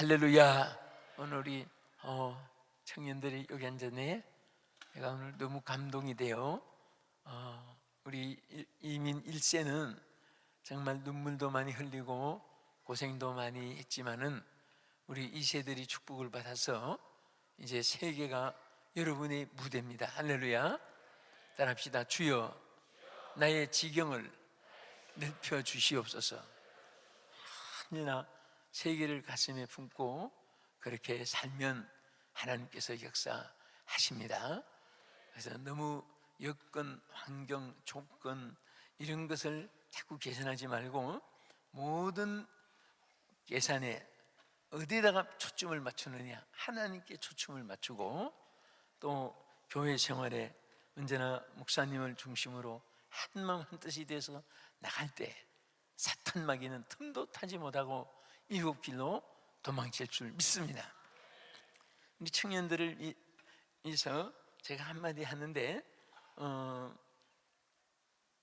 할렐루야. 오늘 우리 청년들이 여기 앉았네. 내가 오늘 너무 감동이 돼요. 우리 이민 1세는 정말 눈물도 많이 흘리고 고생도 많이 했지만은 우리 2세들이 축복을 받아서 이제 세계가 여러분의 무대입니다. 할렐루야. 따라합시다. 주여, 나의 지경을 넓혀 주시옵소서. 언제나 세계를 가슴에 품고 그렇게 살면 하나님께서 역사하십니다. 그래서 너무 여건, 환경, 조건 이런 것을 자꾸 계산하지 말고 모든 계산에 어디에다가 초점을 맞추느냐, 하나님께 초점을 맞추고 또 교회 생활에 언제나 목사님을 중심으로 한마음 한뜻이 돼서 나갈 때 사탄 마귀는 틈도 타지 못하고 일곱 길로 도망칠 줄 믿습니다. 우리 청년들을 위해서 제가 한마디 하는데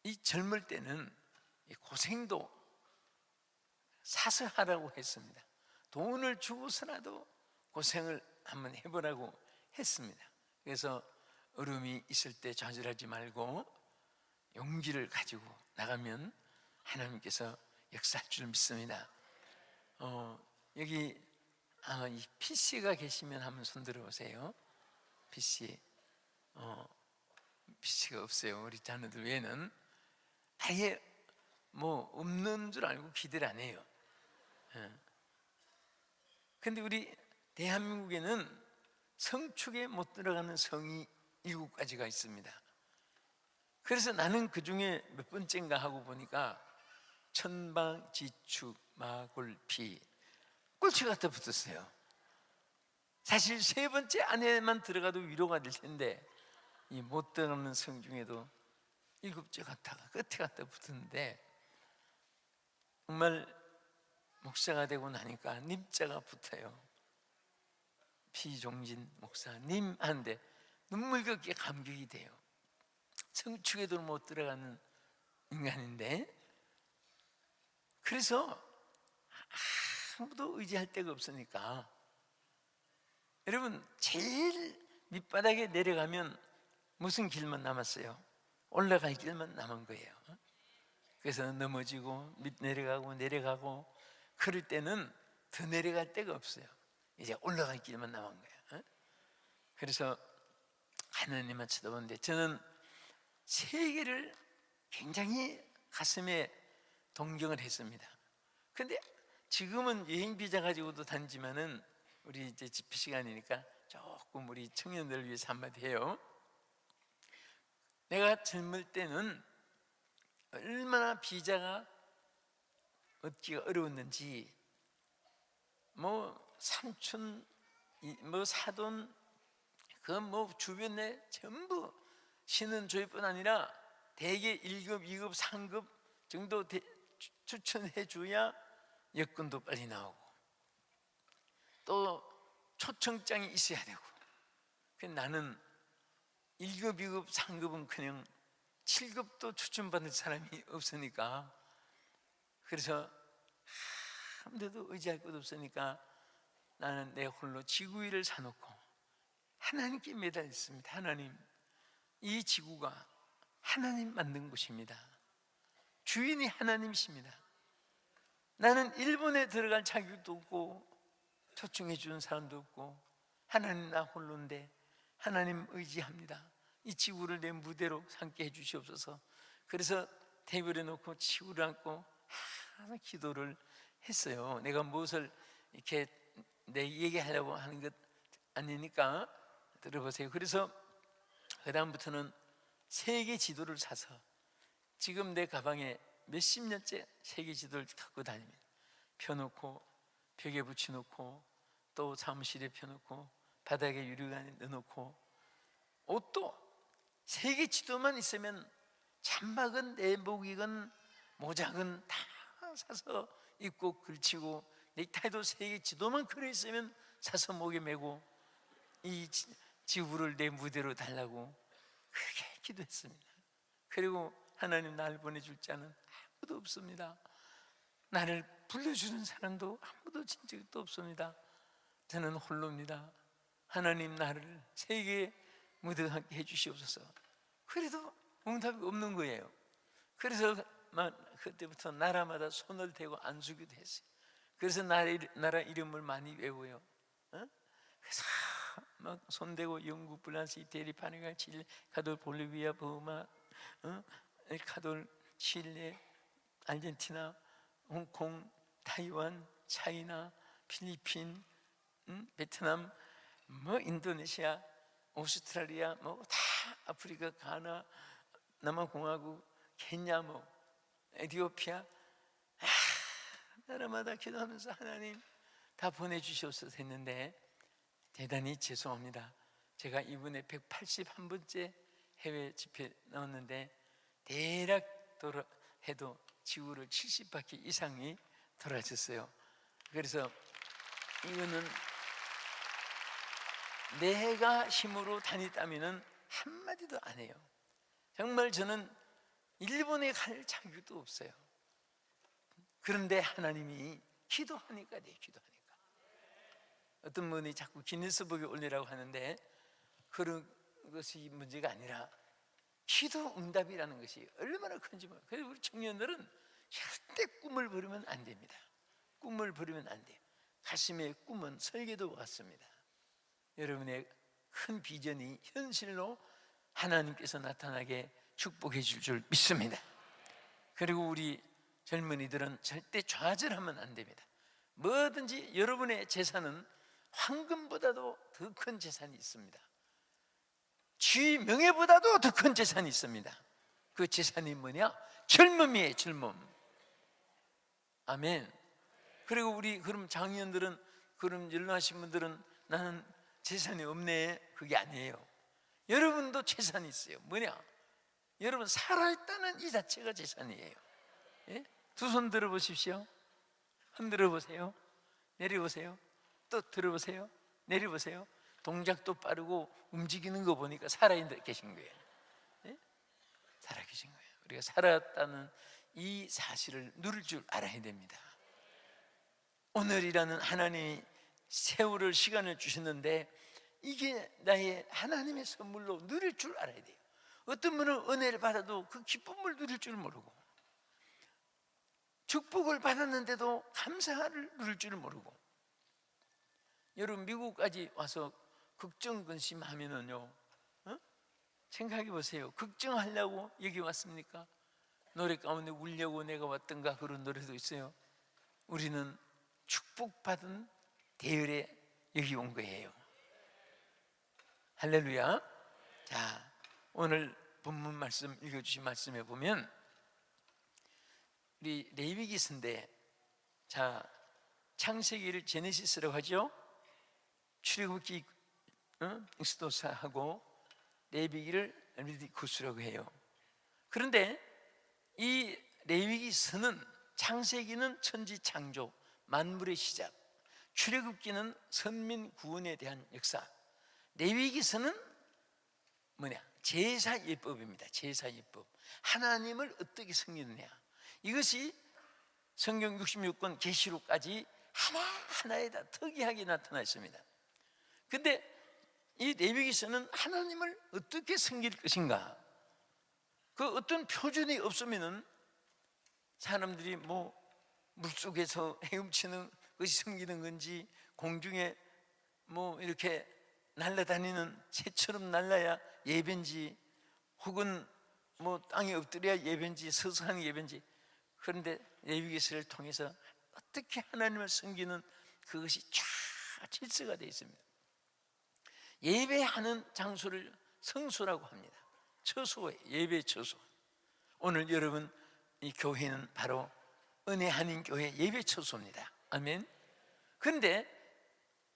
이 젊을 때는 고생도 사서 하라고 했습니다. 돈을 주고서라도 고생을 한번 해보라고 했습니다. 그래서 어려움이 있을 때 좌절하지 말고 용기를 가지고 나가면 하나님께서 역사할 줄 믿습니다. 여기 아마 이 PC가 계시면 한번 손 들어보세요. PC. PC가 없어요. 우리 자녀들 외에는 아예 뭐 없는 줄 알고 기대를 안 해요. 근데 우리 대한민국에는 성축에 못 들어가는 성이 7가지가 있습니다. 그래서 나는 그 중에 몇 번째인가 하고 보니까 천방, 지축, 마골피, 꼴찌 갖다 붙었어요. 사실 3번째 안에만 들어가도 위로가 될 텐데 이 못 들어가는 성 중에도 7째 갖다가 끝에 갖다 붙었는데 정말 목사가 되고 나니까 님자가 붙어요. 피종진 목사님 하는데 눈물겹게 감격이 돼요. 성축에도 못 들어가는 인간인데, 그래서 아무도 의지할 데가 없으니까 여러분 제일 밑바닥에 내려가면 무슨 길만 남았어요? 올라갈 길만 남은 거예요. 그래서 넘어지고 밑 내려가고 그럴 때는 더 내려갈 데가 없어요. 이제 올라갈 길만 남은 거예요. 그래서 하나님만 쳐다보는데 저는 세계를 굉장히 가슴에 동경을 했습니다. 근데 지금은 여행 비자 가지고도 다니지만은 우리 이제 집회 시간이니까 조금 우리 청년들을 위해서 한마디 해요. 내가 젊을 때는 얼마나 비자가 얻기가 어려웠는지 뭐 삼촌, 뭐 사돈, 그 뭐 주변에 전부 신은조회뿐 아니라 대개 1급, 2급, 3급 정도 추천해 줘야 여권도 빨리 나오고 또 초청장이 있어야 되고. 나는 1급, 2급, 3급은 그냥 7급도 추천받을 사람이 없으니까, 그래서 아무데도 의지할 곳 없으니까 나는 내 홀로 지구위를 사놓고 하나님께 매달렸습니다. 하나님, 이 지구가 하나님 만든 곳입니다. 주인이 하나님이십니다. 나는 일본에 들어갈 자격도 없고 초청해 주는 사람도 없고 하나님 나 홀로인데 하나님 의지합니다. 이 지구를 내 무대로 삼게 해 주시옵소서. 그래서 테이블에 놓고 지구를 안고 항상 기도를 했어요. 내가 무엇을 이렇게 내 얘기하려고 하는 것 아니니까 들어보세요. 그래서 그 다음부터는 세계 지도를 사서 지금 내 가방에 몇십 년째 세계 지도를 갖고 다닙니다. 펴놓고 벽에 붙여놓고 또 사무실에 펴놓고 바닥에 유리관에 넣어놓고 옷도 세계 지도만 있으면 잠바건 내복이건 모자건 다 사서 입고 걸치고 넥타이도 세계 지도만 걸어 있으면 사서 목에 메고 이 지구를 내 무대로 달라고 그렇게 기도했습니다. 그리고 하나님 나를 보내줄 자는 아무도 없습니다. 나를 불러주는 사람도 아무도 진적도 없습니다. 저는 홀로입니다. 하나님 나를 세계에 묻어가게 해주시옵소서. 그래도 응답이 없는 거예요. 그래서 그때부터 나라마다 손을 대고 안수기도 했어요. 그래서 나라 이름을 많이 외워요. 그래서 막 손대고 영국, 프랑스, 이태리, 파네갈, 칠레, 에콰도르, 볼리비아, 버마, 에콰도르, 칠레, 아르헨티나, 홍콩, 타이완, 차이나, 필리핀, 베트남, 뭐 인도네시아, 오스트랄리아, 뭐 다 아프리카, 가나, 남아공화국, 케냐, 뭐 에티오피아, 나라마다 기도하면서 하나님 다 보내주셔서 했는데 대단히 죄송합니다. 제가 이번에 181번째 해외 집회 나왔는데 대략 해도 지구를 70바퀴 이상이 돌아졌어요. 그래서 이거는 내가 힘으로 다녔다면 한마디도 안 해요. 정말 저는 일본에 갈 자격도 없어요. 그런데 하나님이 기도하니까 돼. 기도하니까. 어떤 분이 자꾸 기네스북에 올리라고 하는데 그런 것이 문제가 아니라 기도 응답이라는 것이 얼마나 큰지 몰라요. 그래서 우리 청년들은 절대 꿈을 버리면 안 됩니다. 꿈을 버리면 안 돼요. 가슴의 꿈은 설계도 같습니다. 여러분의 큰 비전이 현실로 하나님께서 나타나게 축복해 줄 줄 믿습니다. 그리고 우리 젊은이들은 절대 좌절하면 안 됩니다. 뭐든지 여러분의 재산은 황금보다도 더 큰 재산이 있습니다. 쥐 명예보다도 더 큰 재산이 있습니다. 그 재산이 뭐냐? 젊음이에요. 젊음. 아멘. 그리고 우리 그럼 장년들은, 그럼 연로하신 분들은 나는 재산이 없네, 그게 아니에요. 여러분도 재산이 있어요. 뭐냐? 여러분 살아있다는 이 자체가 재산이에요. 예? 두 손 들어보십시오. 흔들어 보세요. 내려보세요. 또 들어보세요. 내려보세요. 동작도 빠르고 움직이는 거 보니까 살아계신 거예요. 예? 살아계신 거예요. 우리가 살았다는 이 사실을 누릴 줄 알아야 됩니다. 오늘이라는 하나님이 세월을, 시간을 주셨는데 이게 나의 하나님의 선물로 누릴 줄 알아야 돼요. 어떤 분은 은혜를 받아도 그 기쁨을 누릴 줄 모르고, 축복을 받았는데도 감사를 누릴 줄 모르고. 여러분 미국까지 와서 걱정 근심하면은요, 생각해 보세요. 걱정하려고 여기 왔습니까? 노래 가운데 울려고 내가 왔던가 그런 노래도 있어요. 우리는 축복받은 대열에 여기 온 거예요. 할렐루야. 자, 오늘 본문 말씀 읽어주신 말씀에 보면 우리 레위기서인데, 자, 창세기를 제네시스라고 하죠. 출애굽기 엑스도스하고 레위기를 레비디쿠스라고 해요. 그런데 이 레위기서는, 창세기는 천지 창조, 만물의 시작, 출애굽기는 선민 구원에 대한 역사, 레위기서는 뭐냐? 제사 예법입니다. 제사 예법. 하나님을 어떻게 섬기느냐. 이것이 성경 66권 계시록까지 하나하나에 다 특이하게 나타나 있습니다. 근데 이 레위기서는 하나님을 어떻게 섬길 것인가, 그 어떤 표준이 없으면은 사람들이 뭐 물속에서 헤엄치는 것이 섬기는 건지, 공중에 뭐 이렇게 날아다니는 새처럼 날라야 예배인지, 혹은 뭐 땅에 엎드려야 예배인지, 서서 하는 예배인지. 그런데 레위기서를 통해서 어떻게 하나님을 섬기는 그것이 쫙 질서가 되어 있습니다. 예배하는 장소를 성소라고 합니다. 처소예요. 예배 처소. 오늘 여러분 이 교회는 바로 은혜 한인 교회 예배 처소입니다. 아멘. 그런데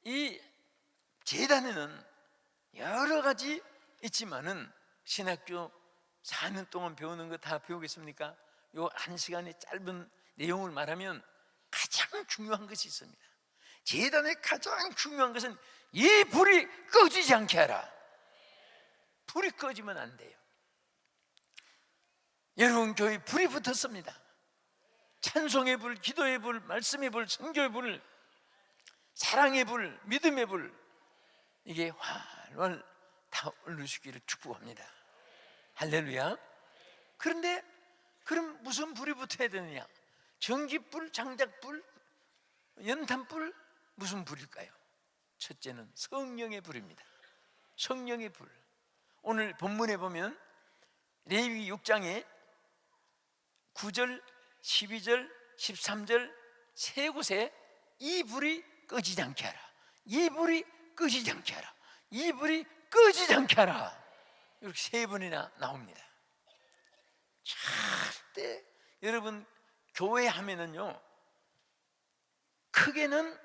이 제단에는 여러 가지 있지만은, 신학교 4년 동안 배우는 거 다 배우겠습니까? 요 1시간의 짧은 내용을 말하면 가장 중요한 것이 있습니다. 제단의 가장 중요한 것은 이 불이 꺼지지 않게 하라. 불이 꺼지면 안 돼요. 여러분 교회 불이 붙었습니다. 찬송의 불, 기도의 불, 말씀의 불, 선교의 불을 싹 사랑의 불, 믿음의 불, 이게 활활 타오르시기를 축복합니다. 할렐루야. 그런데 그럼 무슨 불이 붙어야 되느냐? 전기불, 장작불, 연탄불, 무슨 불일까요? 첫째는 성령의 불입니다. 성령의 불. 오늘 본문에 보면 레위기 6장에 9절, 12절, 13절 세 곳에 이 불이 꺼지지 않게 하라, 이 불이 꺼지지 않게 하라, 이 불이 꺼지지 않게 하라, 이렇게 세 번이나 나옵니다. 절대 여러분 교회 하면은요, 크게는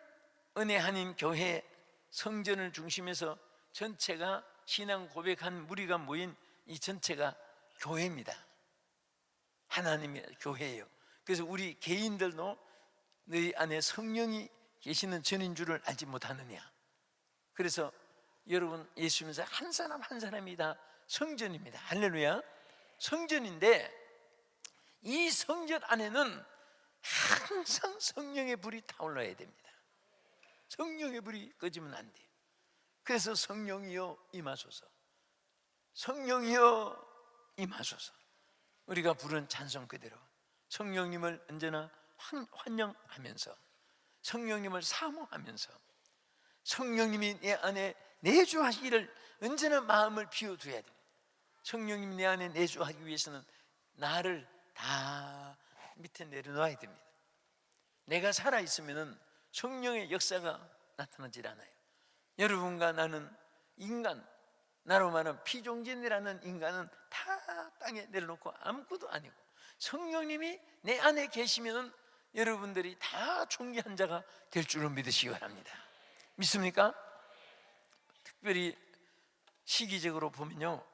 은혜 한인 교회 성전을 중심해서 전체가 신앙 고백한 무리가 모인 이 전체가 교회입니다. 하나님의 교회예요. 그래서 우리 개인들도 너희 안에 성령이 계시는 전인 줄을 알지 못하느냐. 그래서 여러분 예수 믿으면서 한 사람 한 사람이 다 성전입니다. 할렐루야. 성전인데 이 성전 안에는 항상 성령의 불이 타올라야 됩니다. 성령의 불이 꺼지면 안 돼요. 그래서 성령이여 임하소서, 성령이여 임하소서. 우리가 부른 찬송 그대로 성령님을 언제나 환영하면서, 성령님을 사모하면서, 성령님이 내 안에 내주하시기를 언제나 마음을 비워둬야 됩니다. 성령님이 내 안에 내주하기 위해서는 나를 다 밑에 내려놔야 됩니다. 내가 살아있으면 성령의 역사가 나타나질 않아요. 여러분과 나는 인간, 나로 말하면 피종진이라는 인간은 다 땅에 내려놓고 아무것도 아니고, 성령님이 내 안에 계시면 여러분들이 다 존귀한 자가 될 줄을 믿으시기 바랍니다. 믿습니까? 특별히 시기적으로 보면요,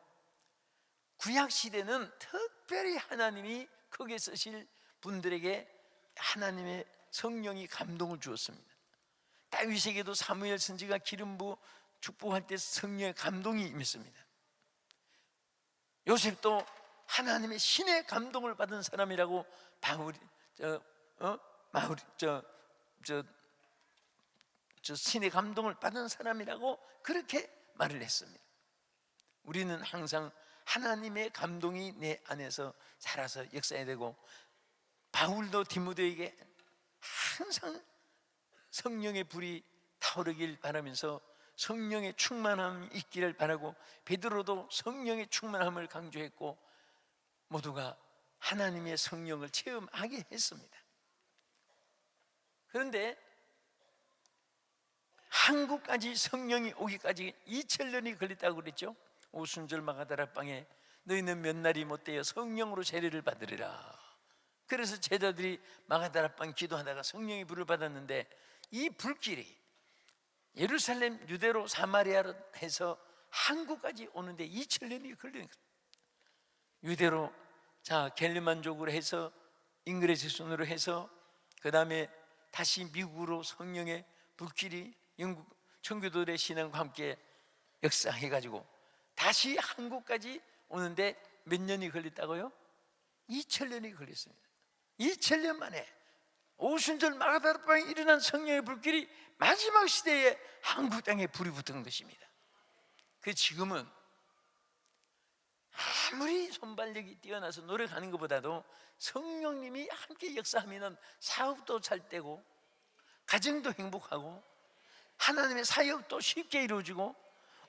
구약시대는 특별히 하나님이 크게 쓰실 분들에게 하나님의 성령이 감동을 주었습니다. 다윗에게도 사무엘 선지가 기름 부어 축복할 때 성령의 감동이 임했습니다. 요셉도 하나님의 신의 감동을 받은 사람이라고 신의 감동을 받은 사람이라고 그렇게 말을 했습니다. 우리는 항상 하나님의 감동이 내 안에서 살아서 역사해야 되고, 바울도 디모데에게 항상 성령의 불이 타오르길 바라면서 성령의 충만함이 있기를 바라고, 베드로도 성령의 충만함을 강조했고, 모두가 하나님의 성령을 체험하게 했습니다. 그런데 한국까지 성령이 오기까지 2000년이 걸렸다고 그랬죠. 오순절 마가다락방에 너희는 몇 날이 못되어 성령으로 세례를 받으리라. 그래서 제자들이 마가다락방 기도하다가 성령의 불을 받았는데, 이 불길이 예루살렘, 유대로, 사마리아로 해서 한국까지 오는데 2000년이 걸린 거예요. 유대로 겔르만족으로 해서 잉그리스 순으로 해서 그 다음에 다시 미국으로 성령의 불길이 영국 청교도의 신앙과 함께 역사해가지고 다시 한국까지 오는데 몇 년이 걸렸다고요? 2000년이 걸렸습니다. 2000년 만에 오순절 마가다락방에 일어난 성령의 불길이 마지막 시대에 한국 땅에 불이 붙은 것입니다. 그 지금은 아무리 손발력이 뛰어나서 노력하는 것보다도 성령님이 함께 역사하면 사업도 잘 되고, 가정도 행복하고, 하나님의 사역도 쉽게 이루어지고,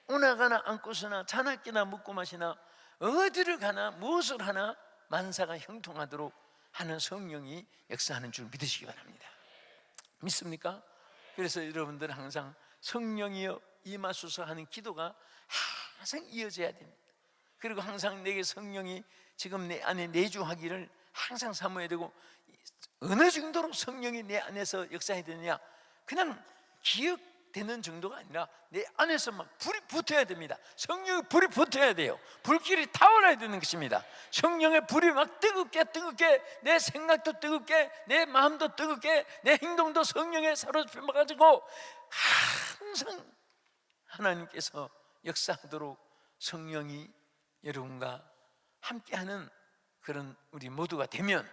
오나가나 안고서나 자나깨나 먹고 마시나 어디를 가나 무엇을 하나 만사가 형통하도록 하는 성령이 역사하는 줄 믿으시기 바랍니다. 믿습니까? 그래서 여러분들은 항상 성령이여 임하소서 하는 기도가 항상 이어져야 됩니다. 그리고 항상 내게 성령이 지금 내 안에 내주하기를 항상 사모해야 되고, 어느 정도로 성령이 내 안에서 역사해야 되느냐, 그냥 기억되는 정도가 아니라 내 안에서 막 불이 붙어야 됩니다. 성령의 불이 붙어야 돼요. 불길이 타올라야 되는 것입니다. 성령의 불이 막 뜨겁게 내 생각도 뜨겁게, 내 마음도 뜨겁게, 내 행동도 성령에 사로잡혀가지고 항상 하나님께서 역사하도록 성령이 여러분과 함께하는 그런 우리 모두가 되면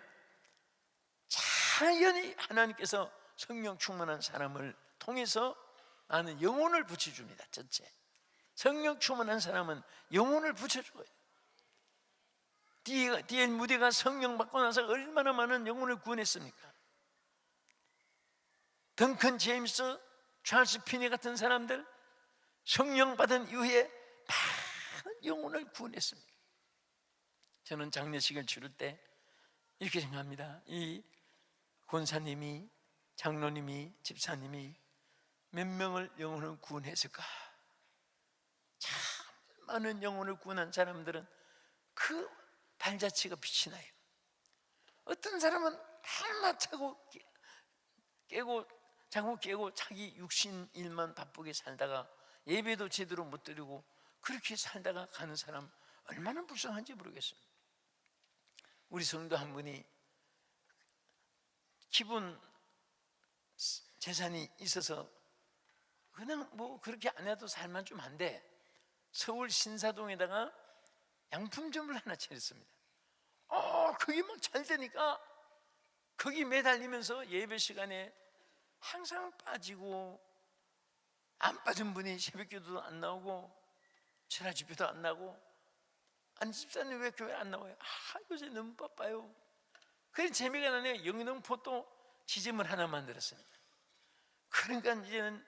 자연히 하나님께서 성령 충만한 사람을 통해서 나는 영혼을 붙여줍니다. 전체 성령 충만한 사람은 영혼을 붙여줘요. D.L. 무디가 성령 받고 나서 얼마나 많은 영혼을 구원했습니까? 덩컨 제임스, 찰스 피니 같은 사람들 성령 받은 이후에 많은 영혼을 구원했습니다. 저는 장례식을 치를 때 이렇게 생각합니다. 이 권사님이, 장로님이, 집사님이 몇 명을 영혼을 구원했을까? 참 많은 영혼을 구원한 사람들은 그 발자취가 빛이 나요. 어떤 사람은 달마 자고 깨고 자기 육신 일만 바쁘게 살다가 예배도 제대로 못 드리고 그렇게 살다가 가는 사람 얼마나 불쌍한지 모르겠습니다. 우리 성도 한 분이 기본 재산이 있어서 그냥 뭐 그렇게 안 해도 살만 좀 한데 서울 신사동에다가 양품점을 하나 차렸습니다. 그게 막 잘 되니까 거기 매달리면서 예배 시간에 항상 빠지고, 안 빠진 분이 새벽기도도 안 나오고 철야 집회도 안 나오고, 아니 집사님 왜 교회 안 나와요? 요새 너무 바빠요. 그래 재미가 나네요. 영등포 또 지점을 하나 만들었습니다. 그러니까 이제는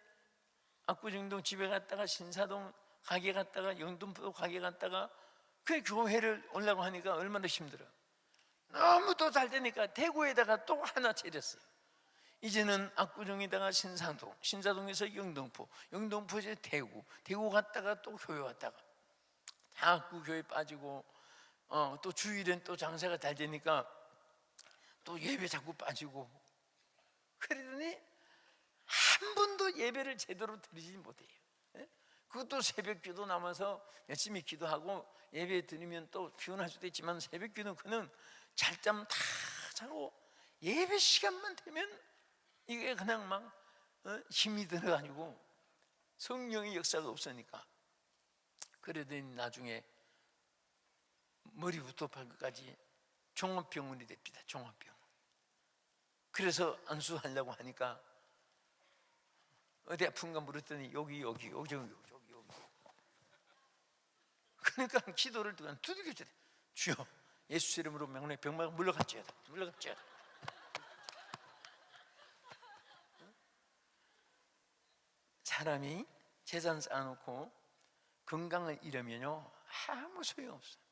압구정동 집에 갔다가 신사동 가게 갔다가 영등포 가게 갔다가 그 교회를 오려고 하니까 얼마나 힘들어. 너무 또 잘 되니까 대구에다가 또 하나 차렸어요. 이제는 압구정에다가 신사동, 신사동에서 영등포, 영등포에서 대구 갔다가 또 교회 왔다가 자꾸 교회 빠지고, 또 주일엔 또 장사가 잘 되니까 또 예배 자꾸 빠지고, 그러더니 한 번도 예배를 제대로 드리지 못해요. 그것도 새벽기도 남아서 열심히 기도하고 예배 드리면 또 피곤할 수도 있지만 새벽기도 그는 잘잠 다 자고 예배 시간만 되면 이게 그냥 막 힘이 들어가지고 성령의 역사가 없으니까, 그러더니 나중에 머리부터 발끝까지 종합병원이 됩니다. 종합병원. 그래서 안수하려고 하니까 어디 아픈가 물었더니 여기. 그러니까 기도를 두들겨 주래. 주여 예수 이름으로 명령해 병마가 물러갔지어다. 사람이 재산 쌓아놓고 건강을 잃으면요 아무 소용없어요.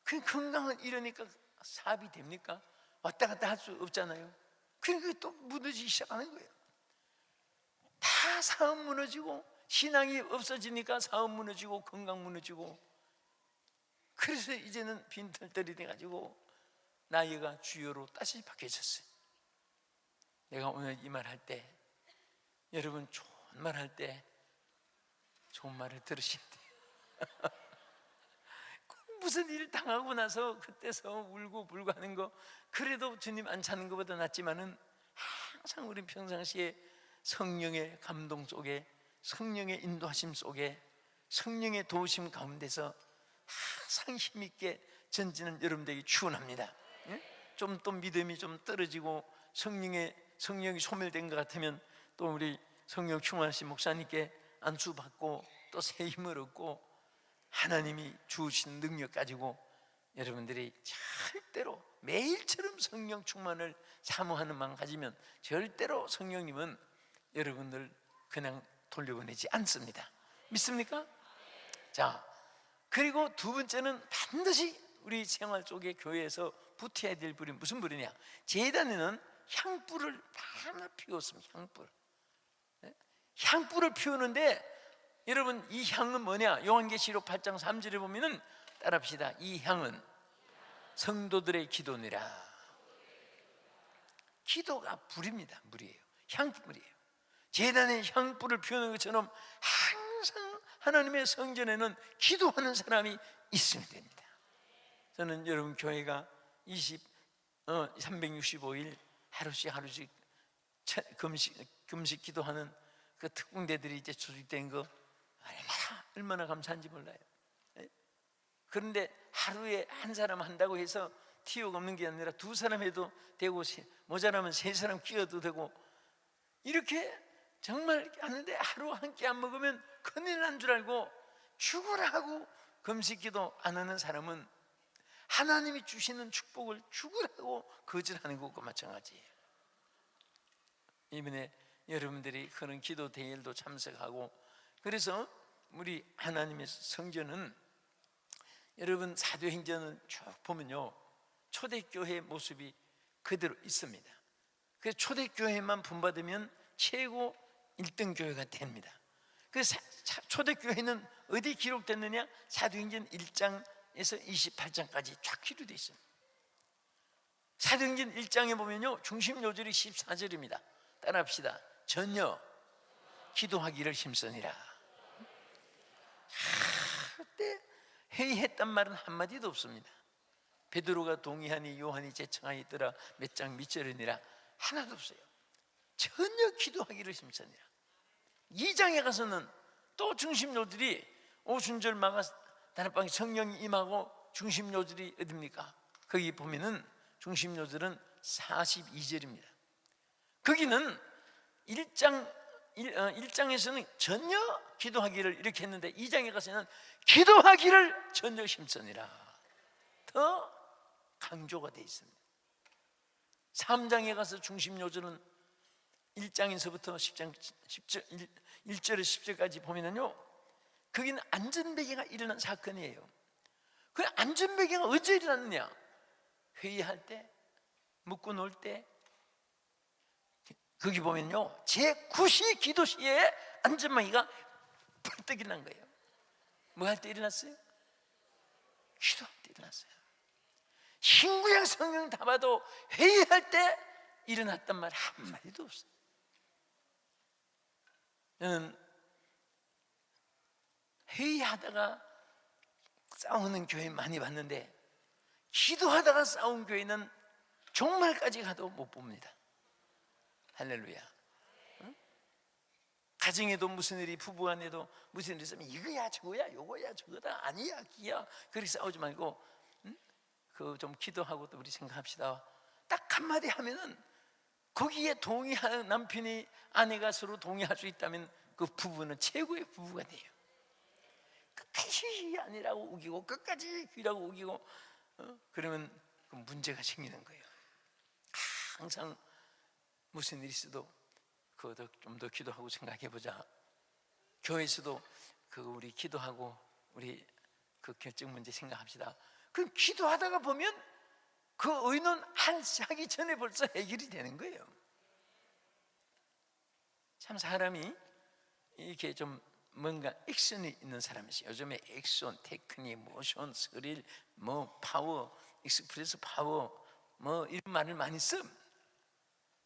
그 건강을 잃으니까 사업이 됩니까? 왔다 갔다 할 수 없잖아요. 그러니까 또 무너지기 시작하는 거예요. 다 사업 무너지고 신앙이 없어지니까 사업 무너지고 건강 무너지고, 그래서 이제는 빈털털이 돼가지고 나이가 주여로 다시 바뀌어졌어요. 내가 오늘 이 말 할 때 여러분 좋은 말 할 때 좋은 말을 들으시면 돼요. 무슨 일 당하고 나서 그때서 울고 불고 하는 거 그래도 주님 안 찾는 것보다 낫지만은 항상 우리 평상시에 성령의 감동 속에, 성령의 인도하심 속에, 성령의 도우심 가운데서 항상 힘있게 전지는 여러분들에게 축원합니다. 좀 또 믿음이 좀 떨어지고 성령이 소멸된 것 같으면 또 우리 성령 충만하신 목사님께 안수받고 또 새 힘을 얻고 하나님이 주신 능력 가지고 여러분들이 절대로 매일처럼 성령 충만을 사모하는 마음 가지면 절대로 성령님은 여러분들 그냥 돌려보내지 않습니다. 믿습니까? 자, 그리고 두 번째는 반드시 우리 생활 속에 교회에서 붙어야 될 불이 무슨 불이냐? 제단에는 향불을 하나 피웠습니다. 향불을 피우는데 여러분 이 향은 뭐냐? 요한계시록 8장 3절에 보면은 따라합시다. 이 향은 성도들의 기도니라. 기도가 불입니다. 물이에요. 향불이에요. 제단에 향불을 피우는 것처럼 항상 하나님의 성전에는 기도하는 사람이 있으면 됩니다. 저는 여러분 교회가 365일 하루씩 금식 기도하는 그 특공대들이 이제 조직된 거 얼마나 감사한지 몰라요. 그런데 하루에 한 사람 한다고 해서 티오가 없는 게 아니라 두 사람 해도 되고 모자라면 세 사람 끼어도 되고 이렇게 정말 하는데 하루 한 끼 안 먹으면 큰일 난 줄 알고 죽으라 하고 금식기도 안 하는 사람은 하나님이 주시는 축복을 죽으라고 거절하는 것과 마찬가지예요. 이번에 여러분들이 그런 기도 대회도 참석하고, 그래서 우리 하나님의 성전은, 여러분 사도행전을 쭉 보면요, 초대교회 모습이 그대로 있습니다. 그래서 초대교회만 본받으면 최고 1등 교회가 됩니다. 그래서 초대교회는 어디 기록됐느냐? 사도행전 1장에서 28장까지 쫙 기록되어 있습니다. 사도행전 1장에 보면요, 중심 요절이 14절입니다. 따라합시다. 전혀 기도하기를 힘쓰니라. 그때 회의했단 말은 한마디도 없습니다. 베드로가 동의하니 요한이 제청하니 있더라 몇 장 밑절이니라 하나도 없어요. 전혀 기도하기를 힘쓰니라. 2장에 가서는 또 중심요들이 오순절 마가 다락방에 성령이 임하고, 중심요들이 어딥니까? 거기 보면은 중심요들은 42절입니다 거기는 1장에서는 전혀 기도하기를 이렇게 했는데 2장에 가서는 기도하기를 전혀 힘쓰니라 더 강조가 되어 있습니다. 3장에 가서 중심요절은 1장에서부터 10장 1절에서 10절까지 보면은요, 거기는 안전배기가 일어난 사건이에요. 그 안전배기가 언제 일어났느냐? 회의할 때, 묵고 놀 때. 거기 보면요, 제9시 기도 시에 안전배기가 벌떡 일어난 거예요. 뭐 할 때 일어났어요? 기도할 때 일어났어요. 신구약 성경 다 봐도 회의할 때 일어났단 말 한마디도 없어요. 저는 회의하다가 싸우는 교회 많이 봤는데, 기도하다가 싸운 교회는 종말까지 가도 못 봅니다. 할렐루야. 응? 가정에도 무슨 일이, 부부간에도 무슨 일이 있으면 이거야 저거야 요거야 저거다 아니야 기야 그렇게 싸우지 말고, 응? 그 좀 기도하고 또 우리 생각합시다. 딱 한마디 하면은 거기에 동의하는, 남편이 아내가 서로 동의할 수 있다면 그 부부는 최고의 부부가 돼요. 끝까지 아니라고 우기고 끝까지 귀라고 우기고, 그러면 그 문제가 생기는 거예요. 항상 무슨 일이 있어도 그거 좀 더 기도하고 생각해보자. 교회에서도 그 우리 기도하고 우리 그 결정 문제 생각합시다. 그럼 기도하다가 보면 그 의논하기 전에 벌써 해결이 되는 거예요. 참 사람이 이렇게 좀 뭔가 액션이 있는 사람이 있어요. 요즘에 액션, 테크닉, 모션, 스릴, 뭐 파워, 익스프레스 파워, 뭐 이런 말을 많이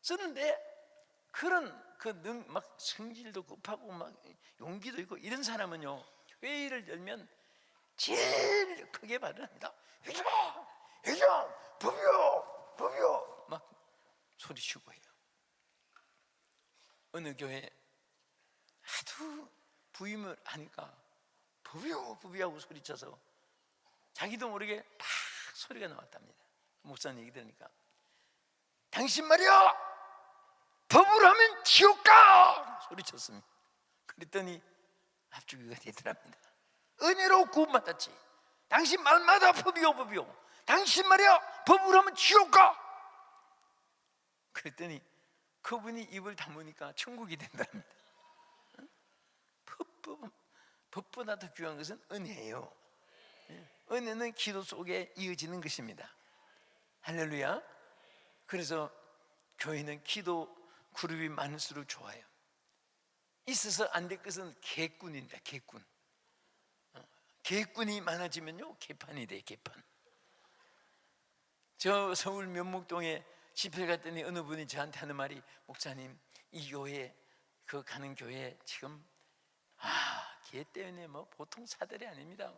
쓰는데, 그런 막 성질도 급하고 막 용기도 있고 이런 사람은요, 회의를 열면 제일 크게 발언합니다. 회장, 법이요 막 소리치고 해요. 어느 교회 하도 부임을 하니까 법이요 하고 소리쳐서 자기도 모르게 막 소리가 나왔답니다. 목사님 얘기 들으니까, 당신 말이야 법으로 하면 지옥 가 소리쳤습니다. 그랬더니 합주기가 되더랍니다. 은혜로 구원받았지. 당신 말마다 법이요 당신 말이야 법으로 하면 지옥 가. 그랬더니 그분이 입을 다무니까 천국이 된답니다. 법보다 더 귀한 것은 은혜예요. 은혜는 기도 속에 이어지는 것입니다. 할렐루야. 그래서 교회는 기도 그룹이 많을수록 좋아요. 있어서 안 될 것은 개꾼입니다. 개꾼이 많아지면요 개판이 돼. 개판. 저 서울 면목동에 집회 갔더니 어느 분이 저한테 하는 말이, 목사님 이 교회 가는 교회 지금 개 때문에 뭐 보통 사들이 아닙니다.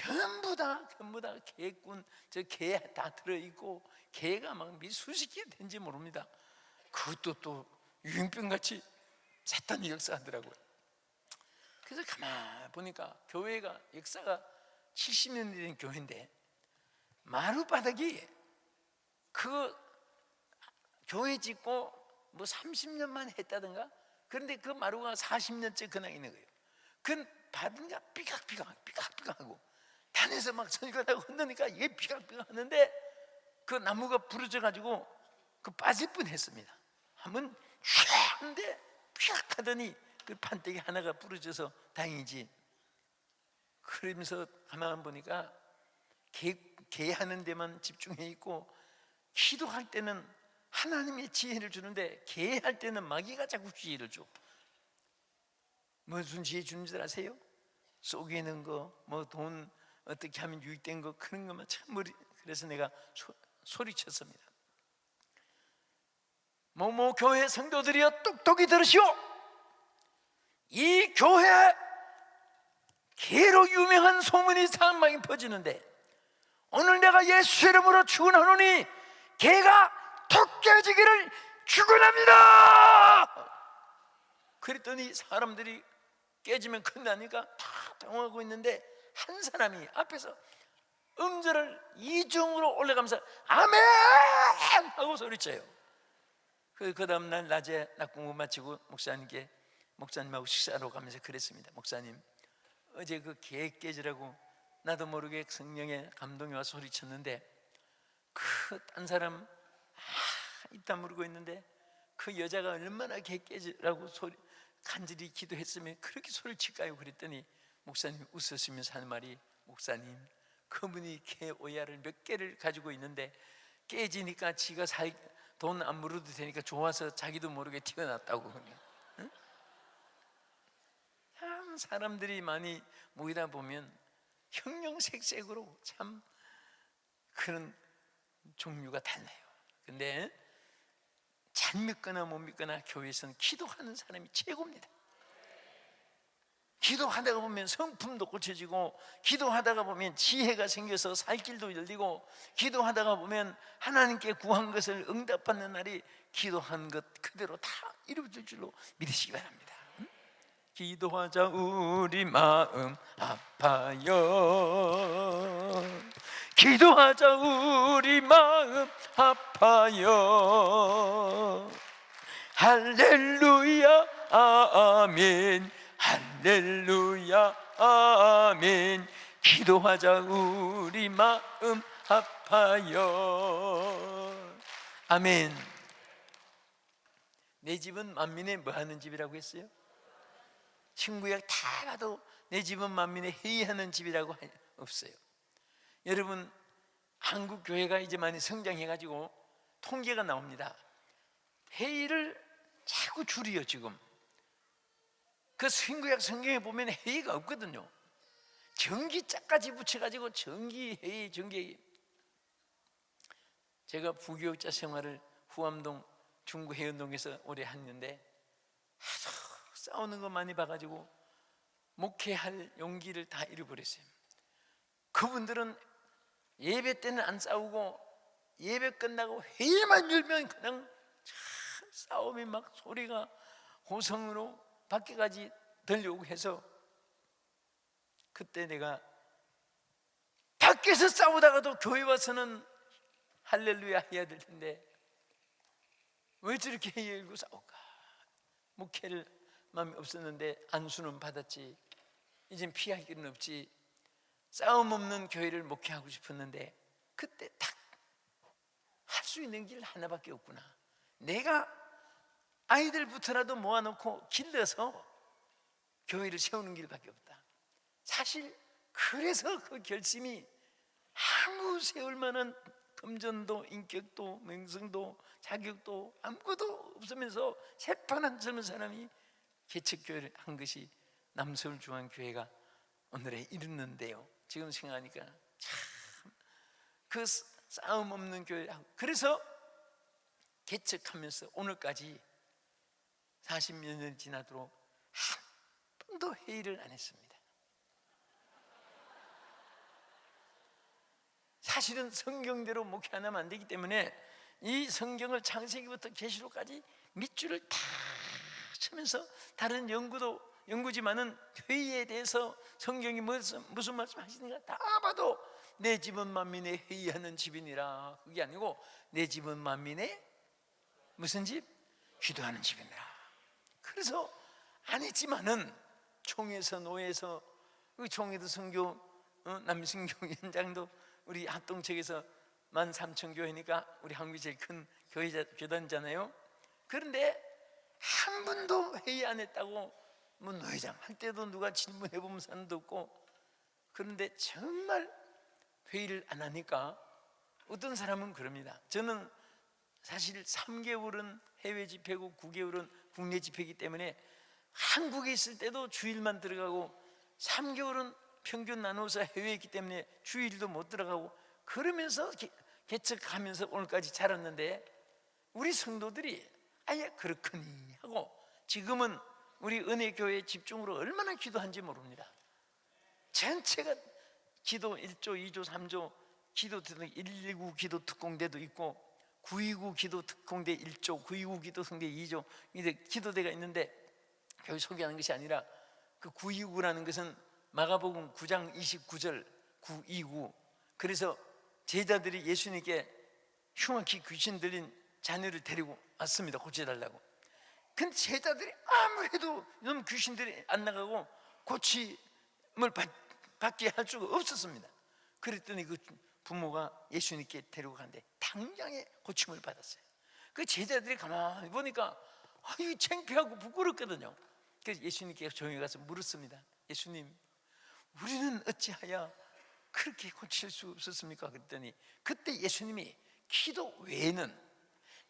전부 다 개꾼, 저 개 다 들어있고 개가 막 수십 개 된지 모릅니다. 그것도 또 유행병같이 사탄이 역사하더라고요. 그래서 가만 보니까 교회가 역사가 70년이 된 교회인데, 마룻바닥이 그 교회 짓고 뭐 30년만 했다든가. 그런데 그 마루가 40년째 그냥 있는 거예요. 그 바디가 삐걱삐걱하고 단에서 막 선거하고 흔드니까 이게 삐걱삐걱하는데 그 나무가 부러져 가지고 그 빠질 뻔했습니다. 한번 슉 하는데 삐걱 하더니 그 판때기 하나가 부러져서 다행이지. 그러면서 가만 보니까 개하는 데만 집중해 있고 기도할 때는 하나님의 지혜를 주는데 개할 때는 마귀가 자꾸 지혜를 줘. 무슨 지혜 주는 줄 아세요? 속이는 거, 뭐 돈 어떻게 하면 유익된 거, 그런 것만 참 머리. 그래서 내가 소리쳤습니다. 뭐뭐 교회 성도들이여 똑똑히 들으시오. 이 교회 개로 유명한 소문이 사방에 퍼지는데 오늘 내가 예수 이름으로 축원하노니 개가 톡 깨지기를 축원합니다. 그랬더니 사람들이 깨지면 큰다니까 다 당황하고 있는데 한 사람이 앞에서 음절을 이중으로 올라가면서 아멘 하고 소리쳐요. 그 다음 날 낮에 낙공부 마치고 목사님하고 식사하러 가면서 그랬습니다. 목사님, 어제 그 개 깨지라고 나도 모르게 성령의 감동이 와 소리쳤는데 그 딴 사람 입 다물고 있는데 그 여자가 얼마나 개 깨지라고 간절히 기도했으면 그렇게 소리를 칠까요? 그랬더니 목사님이 웃으시면서 하는 말이, 목사님, 그분이 개 오야를 몇 개를 가지고 있는데 깨지니까 지가 돈 안 물어도 되니까 좋아서 자기도 모르게 튀어났다고. 응? 참 사람들이 많이 모이다 보면 형형색색으로 참 그런 종류가 달라요. 근데 잘 믿거나 못 믿거나 교회에서는 기도하는 사람이 최고입니다. 기도하다가 보면 성품도 고쳐지고, 기도하다가 보면 지혜가 생겨서 살 길도 열리고, 기도하다가 보면 하나님께 구한 것을 응답받는 날이 기도한 것 그대로 다 이루어질 줄로 믿으시기 바랍니다. 기도하자 우리 마음 아파요. 기도하자 우리 마음 아파요. 할렐루야 아멘. 할렐루야 아멘. 기도하자 우리 마음 아파요. 아멘. 내 집은 만민의 뭐 하는 집이라고 했어요? 친구야 다 봐도 내 집은 만민의 회의하는 집이라고 없어요. 여러분, 한국 교회가 이제 많이 성장해가지고 통계가 나옵니다. 회의를 자꾸 줄이요. 지금 그 신구약 성경에 보면 회의가 없거든요. 정기자까지 붙여가지고 정기회의. 제가 부교육자 생활을 후암동 중구 해운동에서 오래 했는데 하도 싸우는 거 많이 봐가지고 목회할 용기를 다 잃어버렸어요. 그분들은 예배 때는 안 싸우고 예배 끝나고 회의만 열면 그냥 참 싸움이 막 소리가 고성으로 밖에까지 들려오고 해서 그때 내가 밖에서 싸우다가도 교회 와서는 할렐루야 해야 될 텐데 왜 저렇게 열고 싸울까? 목회를 마음이 없었는데 안수는 받았지, 이젠 피할 길은 없지, 싸움 없는 교회를 목회하고 싶었는데 그때 딱 할 수 있는 길 하나밖에 없구나. 내가 아이들부터라도 모아놓고 길러서 교회를 세우는 길밖에 없다. 사실 그래서 그 결심이 아무 세울 만한 금전도 인격도 명성도 자격도 아무것도 없으면서 새파란 젊은 사람이 개척교회를 한 것이 남서울 중앙교회가 오늘에 이르는데요. 지금 생각하니까 참 그 싸움 없는 교회. 그래서 개척하면서 오늘까지 40몇 년 지나도록 한 번도 회의를 안 했습니다. 사실은 성경대로 목회 안 하면 안 되기 때문에 이 성경을 창세기부터 계시록까지 밑줄을 다 치면서 다른 연구지만은 회의에 대해서 성경이 무슨 말씀 하시는가 다 봐도 내 집은 만민의 회의하는 집이니라. 그게 아니고 내 집은 만민의 무슨 집? 기도하는 집이니라. 그래서 안 했지만은 총회에서 노회에서 총회도 선교 남신교위원장도 우리 합동측에서 13,000교회니까 우리 한국이 제일 큰 교단이잖아요. 그런데 한 번도 회의 안 했다고 뭐 노회장 할 때도 누가 질문해 보면 사람도 없고, 그런데 정말 회의를 안 하니까 어떤 사람은 그럽니다. 저는 사실 3개월은 해외 집회고 9개월은 국내 집회이기 때문에 한국에 있을 때도 주일만 들어가고 3개월은 평균 나눠서 해외에 있기 때문에 주일도 못 들어가고 그러면서 개척하면서 오늘까지 자랐는데, 우리 성도들이 아예 그렇거니 하고 지금은 우리 은혜교회 집중으로 얼마나 기도한지 모릅니다. 전체가 기도 1조, 2조, 3조 기도 119 기도 특공대도 있고 929 기도 특공대 1조, 929 기도 특공대 2조 기도대가 있는데, 교회 소개하는 것이 아니라 그 929라는 것은 마가복음 9장 29절 929. 그래서 제자들이 예수님께 흉악히 귀신 들린 자녀를 데리고 왔습니다. 고쳐달라고. 근데 제자들이 아무래도 너무 귀신들이 안 나가고 고침을 받게 할 수가 없었습니다. 그랬더니 그 부모가 예수님께 데리고 갔는데 당장에 고침을 받았어요. 그 제자들이 가만히 보니까 이거 창피하고 부끄럽거든요. 그래서 예수님께 조용히 가서 물었습니다. 예수님, 우리는 어찌하여 그렇게 고칠 수 없었습니까? 그랬더니 그때 예수님이 기도 외에는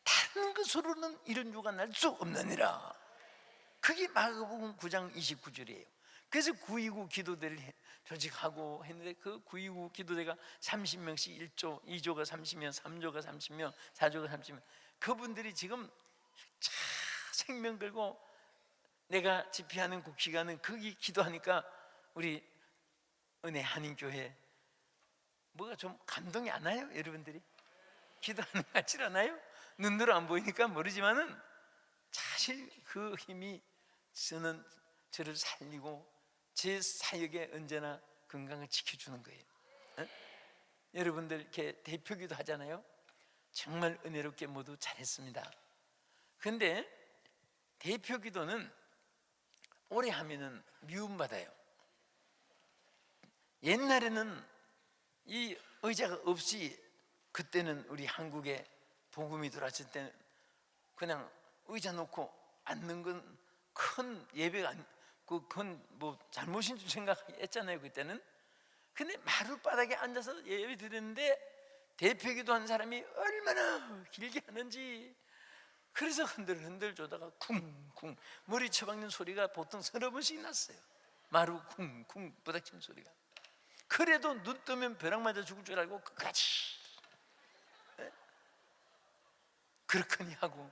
다른 것으로는 이런 유가 날 수 없느니라. 그게 마가복음 9장 29절이에요. 그래서 929 기도대를 조직하고 했는데 그 929 기도대가 30명씩 1조, 2조가 30명, 3조가 30명, 4조가 30명. 그분들이 지금 생명 걸고 내가 집회하는 국시간은 거기 기도하니까 우리 은혜 한인교회 뭐가 좀 감동이 안 와요? 여러분들이 기도하는 것 같지 않아요? 눈으로 안 보이니까 모르지만은 사실 그 힘이 저를 살리고 제 사역에 언제나 건강을 지켜주는 거예요. 여러분들 이렇게 대표기도 하잖아요. 정말 은혜롭게 모두 잘했습니다. 그런데 대표기도는 오래 하면은 미움받아요. 옛날에는 이 의자가 없이, 그때는 우리 한국에 복음이 들어왔을 때는 그냥 의자 놓고 앉는 건 큰 예배가 그건 뭐 잘못인 줄 생각했잖아요 그때는. 근데 마룻바닥에 앉아서 예배 드렸는데 대표기도 한 사람이 얼마나 길게 하는지, 그래서 흔들흔들 조다가 쿵쿵 머리 쳐박는 소리가 보통 서너 번씩 났어요. 마루 쿵쿵 부닥치는 소리가. 그래도 눈 뜨면 벼락 맞아 죽을 줄 알고 끝까지 그렇거니 하고.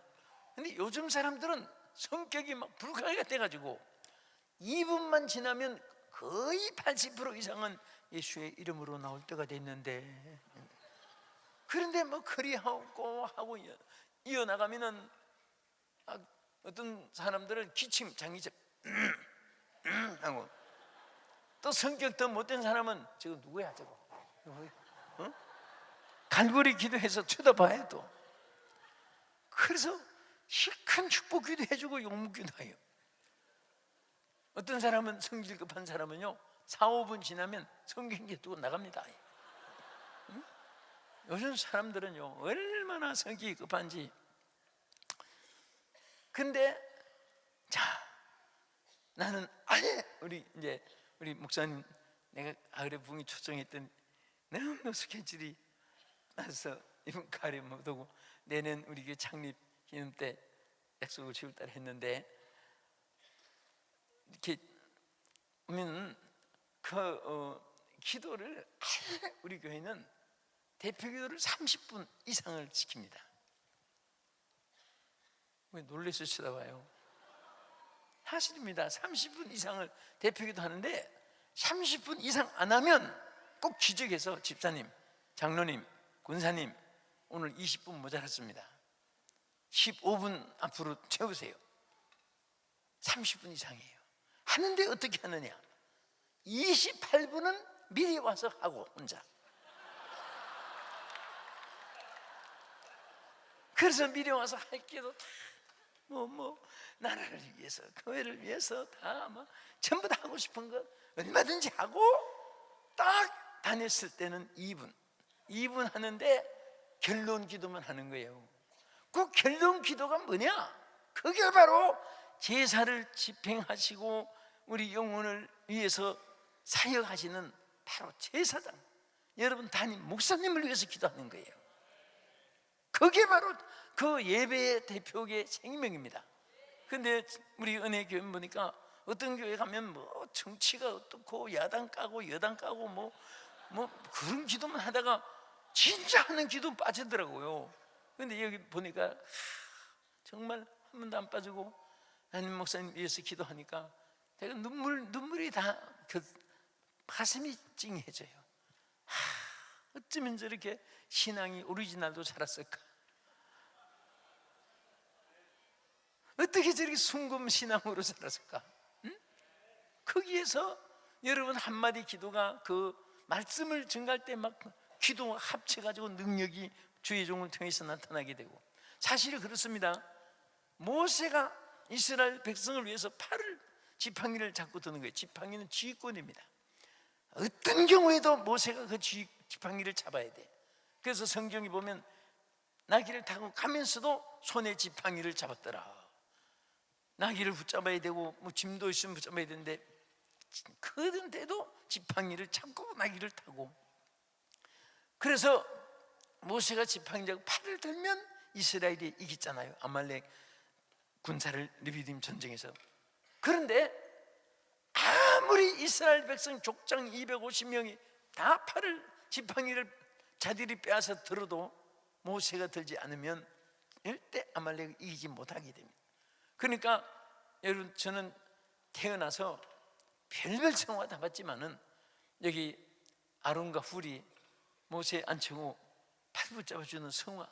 근데 요즘 사람들은 성격이 막 불가이가 돼가지고 2분만 지나면 거의 80% 이상은 예수의 이름으로 나올 때가 됐는데, 그런데 뭐 그리하고 하고 이어나가면은 어떤 사람들은 기침 장기침 하고, 또 성격 더 못된 사람은 저거 누구야 저거 갈고리 기도해서 쳐다봐야 또. 그래서 실컷 축복 기도해주고 욕먹 기도해요. 어떤 사람은 성질 급한 사람은요 4, 5분 지나면 성경기 두고 나갑니다. 요즘 사람들은요 얼마나 성격이 급한지. 근데 자, 나는 아예 우리 목사님 내가 가을에 붕이 초청했던 너무 스케줄이 나서 이번 가을에 못 오고 내년 우리 교회 창립 기념 때 약속을 10월달에 했는데, 이렇게 오면 기도를 우리 교회는 대표 기도를 30분 이상을 지킵니다. 왜 놀래서 쳐다봐요? 사실입니다. 30분 이상을 대표 기도 하는데 30분 이상 안 하면 꼭 지적해서 집사님, 장로님, 권사님 오늘 20분 모자랐습니다. 15분 앞으로 채우세요. 30분 이상이에요. 하는데 어떻게 하느냐? 28분은 미리 와서 하고 혼자. 그래서 미리 와서 할 게도 다 나라를 위해서, 교회를 위해서 다 전부 다 하고 싶은 거 얼마든지 하고, 딱 다녔을 때는 2분 하는데 결론 기도만 하는 거예요. 그 결론 기도가 뭐냐? 그게 바로 제사를 집행하시고 우리 영혼을 위해서 사역하시는 바로 제사장, 여러분 담임 목사님을 위해서 기도하는 거예요. 그게 바로 그 예배의 대표의 생명입니다. 근데 우리 은혜교회 보니까 어떤 교회 가면 정치가 어떻고 야당 까고 여당 까고 그런 기도만 하다가 진짜 하는 기도 빠지더라고요. 근데 여기 보니까 정말 한 번도 안 빠지고 담임 목사님 위해서 기도하니까 제가 눈물이 다 가슴이 찡해져요. 어쩌면 저렇게 신앙이 오리지널도 자랐을까? 어떻게 저렇게 순금 신앙으로 자랐을까? 응? 거기에서 여러분 한마디 기도가 그 말씀을 증가할 때 막 기도가 합쳐가지고 능력이 주의 종을 통해서 나타나게 되고, 사실이 그렇습니다. 모세가 이스라엘 백성을 위해서 팔을 지팡이를 잡고 드는 거예요. 지팡이는 지휘권입니다. 어떤 경우에도 모세가 그 지팡이를 잡아야 돼. 그래서 성경이 보면 나귀를 타고 가면서도 손에 지팡이를 잡았더라. 나귀를 붙잡아야 되고 짐도 있으면 붙잡아야 되는데 그런데도 지팡이를 잡고 나귀를 타고, 그래서 모세가 지팡이 잡고 팔을 들면 이스라엘이 이겼잖아요. 아말렉 군사를 르비딤 전쟁에서. 그런데 아무리 이스라엘 백성 족장 250명이 다 팔을 지팡이를 자들이 빼앗아 들어도 모세가 들지 않으면 절대 아말렉을 이기지 못하게 됩니다. 그러니까 여러분, 저는 태어나서 별별 성화 다 받지만은 여기 아론과 훌이 모세 앉히고 팔 붙잡아주는 성화,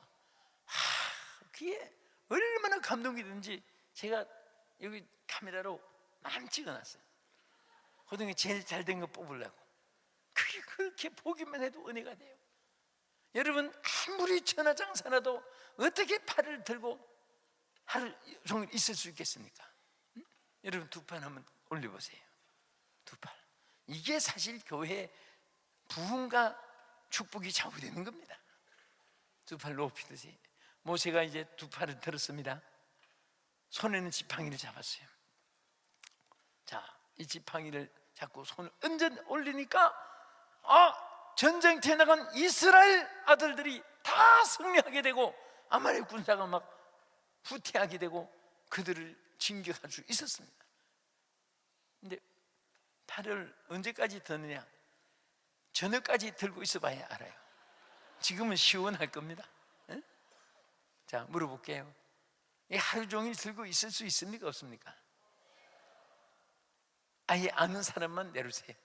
그게 얼마나 감동이든지 제가 여기 카메라로 많이 찍어놨어요. 그중에 제일 잘된 거 뽑으려고. 그게 그렇게 보기만 해도 은혜가 돼요. 여러분, 아무리 천하장사라도 어떻게 팔을 들고 하루 종일 있을 수 있겠습니까? 응? 여러분, 두 팔 한번 올려보세요. 두 팔. 이게 사실 교회의 부흥과 축복이 좌우되는 겁니다. 두 팔 높이 드세요. 모세가 이제 두 팔을 들었습니다. 손에는 지팡이를 잡았어요. 자, 이 지팡이를 잡고 손을 언전 올리니까 전쟁터에 나간 이스라엘 아들들이 다 승리하게 되고 아말렉 군사가 막 후퇴하게 되고 그들을 진격할 수 있었습니다. 근데 팔을 언제까지 드느냐? 저녁까지 들고 있어봐야 알아요. 지금은 시원할 겁니다. 에? 자, 물어볼게요. 이 하루 종일 들고 있을 수 있습니까? 없습니까? 아예 아는 사람만 내려주세요.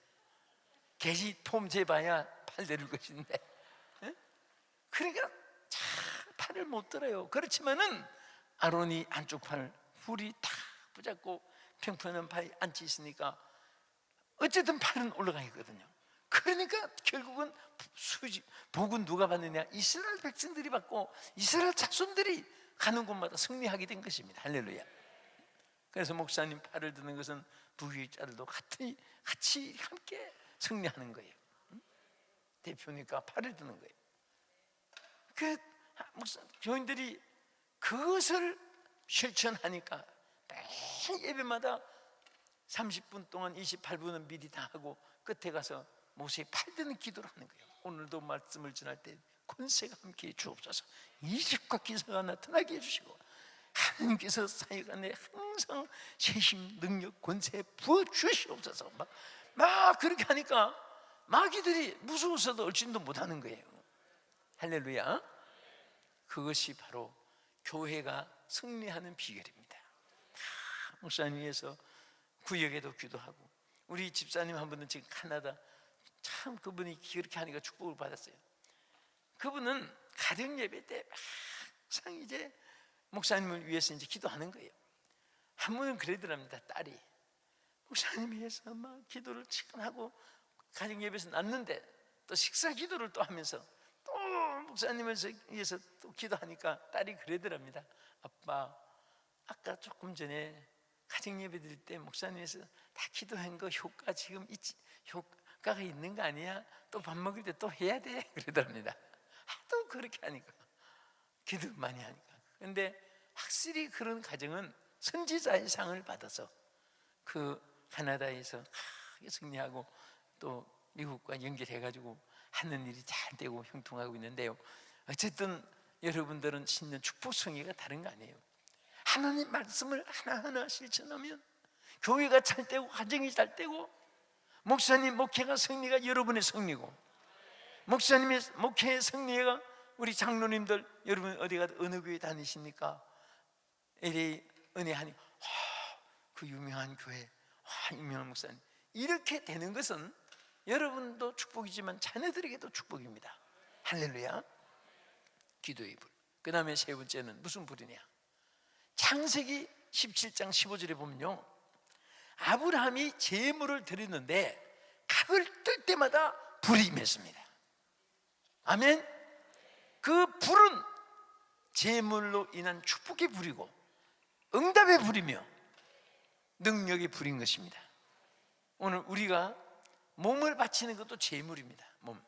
개시 폼 재봐야 팔 내릴 것인데. 에? 그러니까 참 팔을 못 들어요. 그렇지만은 아론이 한쪽 팔을 훌이 탁 붙잡고 평평한 팔에 앉혀 있으니까 어쨌든 팔은 올라가거든요. 그러니까 결국은 복은 누가 받느냐? 이스라엘 백성들이 받고 이스라엘 자손들이 가는 곳마다 승리하게 된 것입니다. 할렐루야. 그래서 목사님 팔을 드는 것은 부교육자들도 같이 함께 승리하는 거예요. 대표니까 팔을 드는 거예요. 그 교인들이 그것을 실천하니까 매일 예배마다 30분 동안 28분은 미리 다 하고 끝에 가서 모세의 팔 드는 기도를 하는 거예요. 오늘도 말씀을 전할 때 권세가 함께해 주옵소서. 이적과 기사가 나타나게 해주시고 하나님께서 사역 안에 항상 세심 능력 권세 부어 주시옵소서. 막 그렇게 하니까 마귀들이 무서워서도 얼씬도 못하는 거예요. 할렐루야. 그것이 바로 교회가 승리하는 비결입니다. 목사님 위해서 구역에도 기도하고, 우리 집사님 한 분은 지금 캐나다, 참 그분이 그렇게 하니까 축복을 받았어요. 그분은 가정 예배 때 항상 이제 목사님을 위해서 이제 기도하는 거예요. 한 분은 그러더랍니다. 딸이 목사님 위해서 막 기도를 지금 하고 가정 예배에서 났는데 또 식사 기도를 또 하면서 또 목사님을 위해서 또 기도하니까 딸이 그러더랍니다. 아빠, 아까 조금 전에 가정예배 드릴 때 목사님에서 다 기도한 거 효과가 있는 거 아니야? 또 밥 먹을 때 또 해야 돼 그러더랍니다. 하도 그렇게 하니까, 기도 많이 하니까. 근데 확실히 그런 가정은 선지자의 상을 받아서 그 캐나다에서 승리하고 또 미국과 연결해가지고 하는 일이 잘 되고 형통하고 있는데요. 어쨌든 여러분들은 신년 축복 성의가 다른 거 아니에요. 하나님 말씀을 하나하나 실천하면 교회가 잘 되고 가정이 잘 되고, 목사님 목회가 승리가 여러분의 승리고, 목사님의 목회의 승리가 우리 장로님들, 여러분 어디 가도 어느 교회 다니십니까? LA 은혜하니 그 유명한 교회, 유명한 목사님, 이렇게 되는 것은 여러분도 축복이지만 자녀들에게도 축복입니다. 할렐루야. 기도의 불. 그 다음에 세 번째는 무슨 불이냐? 창세기 17장 15절에 보면요, 아브라함이 제물을 드렸는데 각을 뜰 때마다 불이 임했습니다. 아멘. 그 불은 제물로 인한 축복의 불이고 응답의 불이며 능력의 불인 것입니다. 오늘 우리가 몸을 바치는 것도 제물입니다. 몸.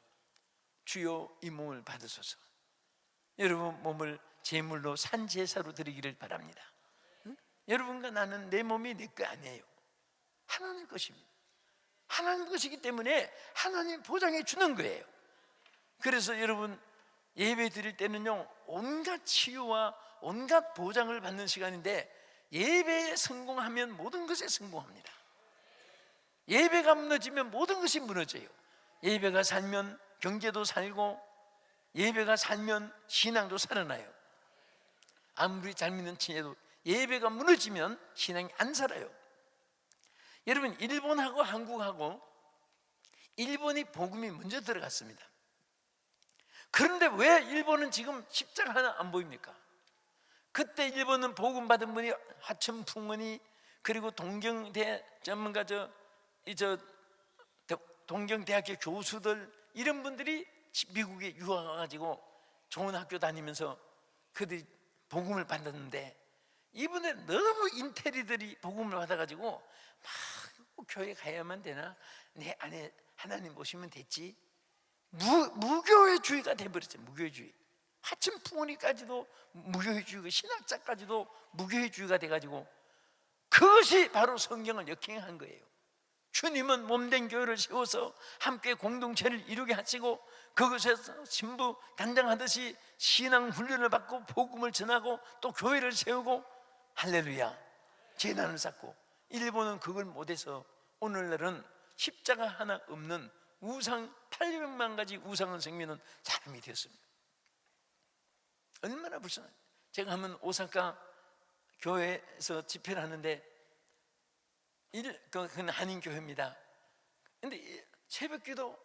주여 이 몸을 받으소서. 여러분 몸을 제물로 산제사로 드리기를 바랍니다. 응? 여러분과 나는 내 몸이 내 거 아니에요. 하나님 것입니다. 하나님 것이기 때문에 하나님 보장해 주는 거예요. 그래서 여러분 예배 드릴 때는요, 온갖 치유와 온갖 보장을 받는 시간인데, 예배에 성공하면 모든 것에 성공합니다. 예배가 무너지면 모든 것이 무너져요. 예배가 살면 경제도 살고, 예배가 살면 신앙도 살아나요. 아무리 잘 믿는 친해도 예배가 무너지면 신앙이 안 살아요. 여러분, 일본하고 한국하고 일본이 복음이 먼저 들어갔습니다. 그런데 왜 일본은 지금 십자가 하나 안 보입니까? 그때 일본은 복음 받은 분이 하천풍문이, 그리고 동경대 전문가 동경대학교 교수들, 이런 분들이 미국에 유학 와가지고 좋은 학교 다니면서 그들이 복음을 받았는데, 이분들 너무 인테리들이 복음을 받아가지고 막 교회 가야만 되나, 내 안에 하나님 오시면 됐지, 무교회주의가 돼버렸어요. 무교회주의. 하천풍원이까지도 무교회주의고 신학자까지도 무교회주의가 돼가지고, 그것이 바로 성경을 역행한 거예요. 주님은 몸된 교회를 세워서 함께 공동체를 이루게 하시고, 그것에서 신부 단장하듯이 신앙 훈련을 받고 복음을 전하고 또 교회를 세우고, 할렐루야, 재단을 쌓고. 일본은 그걸 못해서 오늘날은 십자가 하나 없는 우상 800만 가지 우상을 섬기는 사람이 되었습니다. 얼마나 불쌍해요. 제가 한번 오사카 교회에서 집회를 하는데, 그건 한인교회입니다. 근데 새벽기도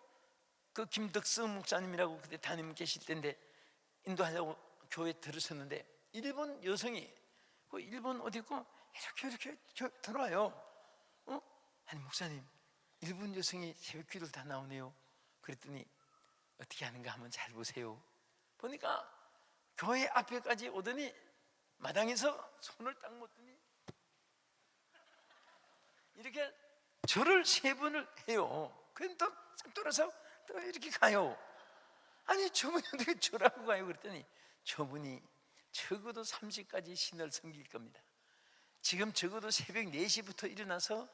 그 김덕성 목사님이라고 그때 담임 계실 때인데 인도하려고 교회에 들으셨는데, 일본 여성이 그 일본 어디 있고 이렇게 들어와요. 아니 목사님, 일본 여성이 새벽기도를 다 나오네요. 그랬더니 어떻게 하는가 한번 잘 보세요. 보니까 교회 앞에까지 오더니 마당에서 손을 딱 놓더니 이렇게 절을 3번을 해요. 그럼 또 돌아서 또 이렇게 가요. 아니 저분이 어떻게 절하고 가요? 그랬더니 저분이 적어도 30가지 신을 섬길 겁니다. 지금 적어도 새벽 4시부터 일어나서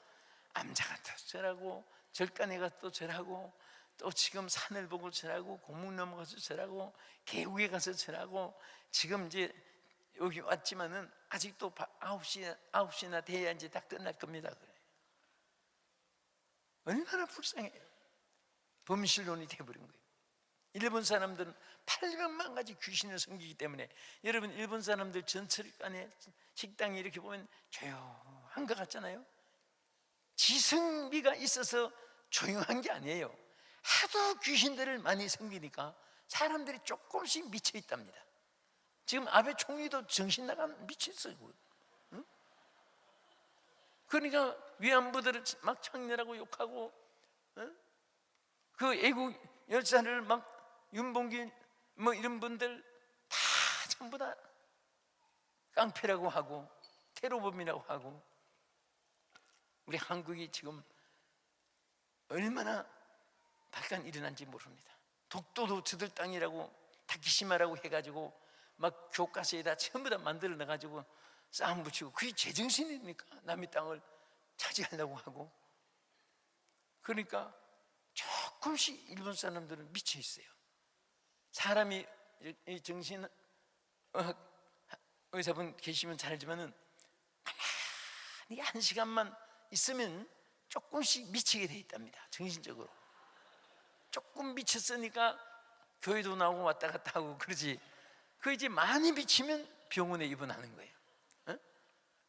암자가 또 절하고, 절간에 가서 또 절하고, 또 지금 산을 보고 절하고, 고문 넘어가서 절하고, 계곡에 가서 절하고, 지금 이제 여기 왔지만은 아직도 9시나 돼야 이제 다 끝날 겁니다. 얼마나 불쌍해요. 범실론이 돼버린 거예요. 일본 사람들은 800만 가지 귀신을 섬기기 때문에, 여러분 일본 사람들 전철간에 식당이 이렇게 보면 조용한 것 같잖아요. 지성미가 있어서 조용한 게 아니에요. 하도 귀신들을 많이 섬기니까 사람들이 조금씩 미쳐 있답니다. 지금 아베 총리도 정신 나간 미쳤어요. 응? 그러니까 위안부들을 막 창렬하고 욕하고, 응? 그 애국 열사를 막 윤봉길 뭐 이런 분들 다 전부 다 깡패라고 하고, 테러범이라고 하고, 우리 한국이 지금 얼마나 발간 일어난지 모릅니다. 독도도 저들 땅이라고 다키시마라고 해가지고 막 교과서에다 전부 다 만들어 놔가지고 싸움 붙이고, 그게 제정신입니까? 남의 땅을 차지하려고 하고. 그러니까 조금씩 일본 사람들은 미쳐 있어요. 사람이 이 정신 의사분 계시면 잘 알지만은 가만히 한 시간만 있으면 조금씩 미치게 돼 있답니다. 정신적으로 조금 미쳤으니까 교회도 나오고 왔다 갔다 하고 그러지. 그 이제 많이 미치면 병원에 입원하는 거예요. 어?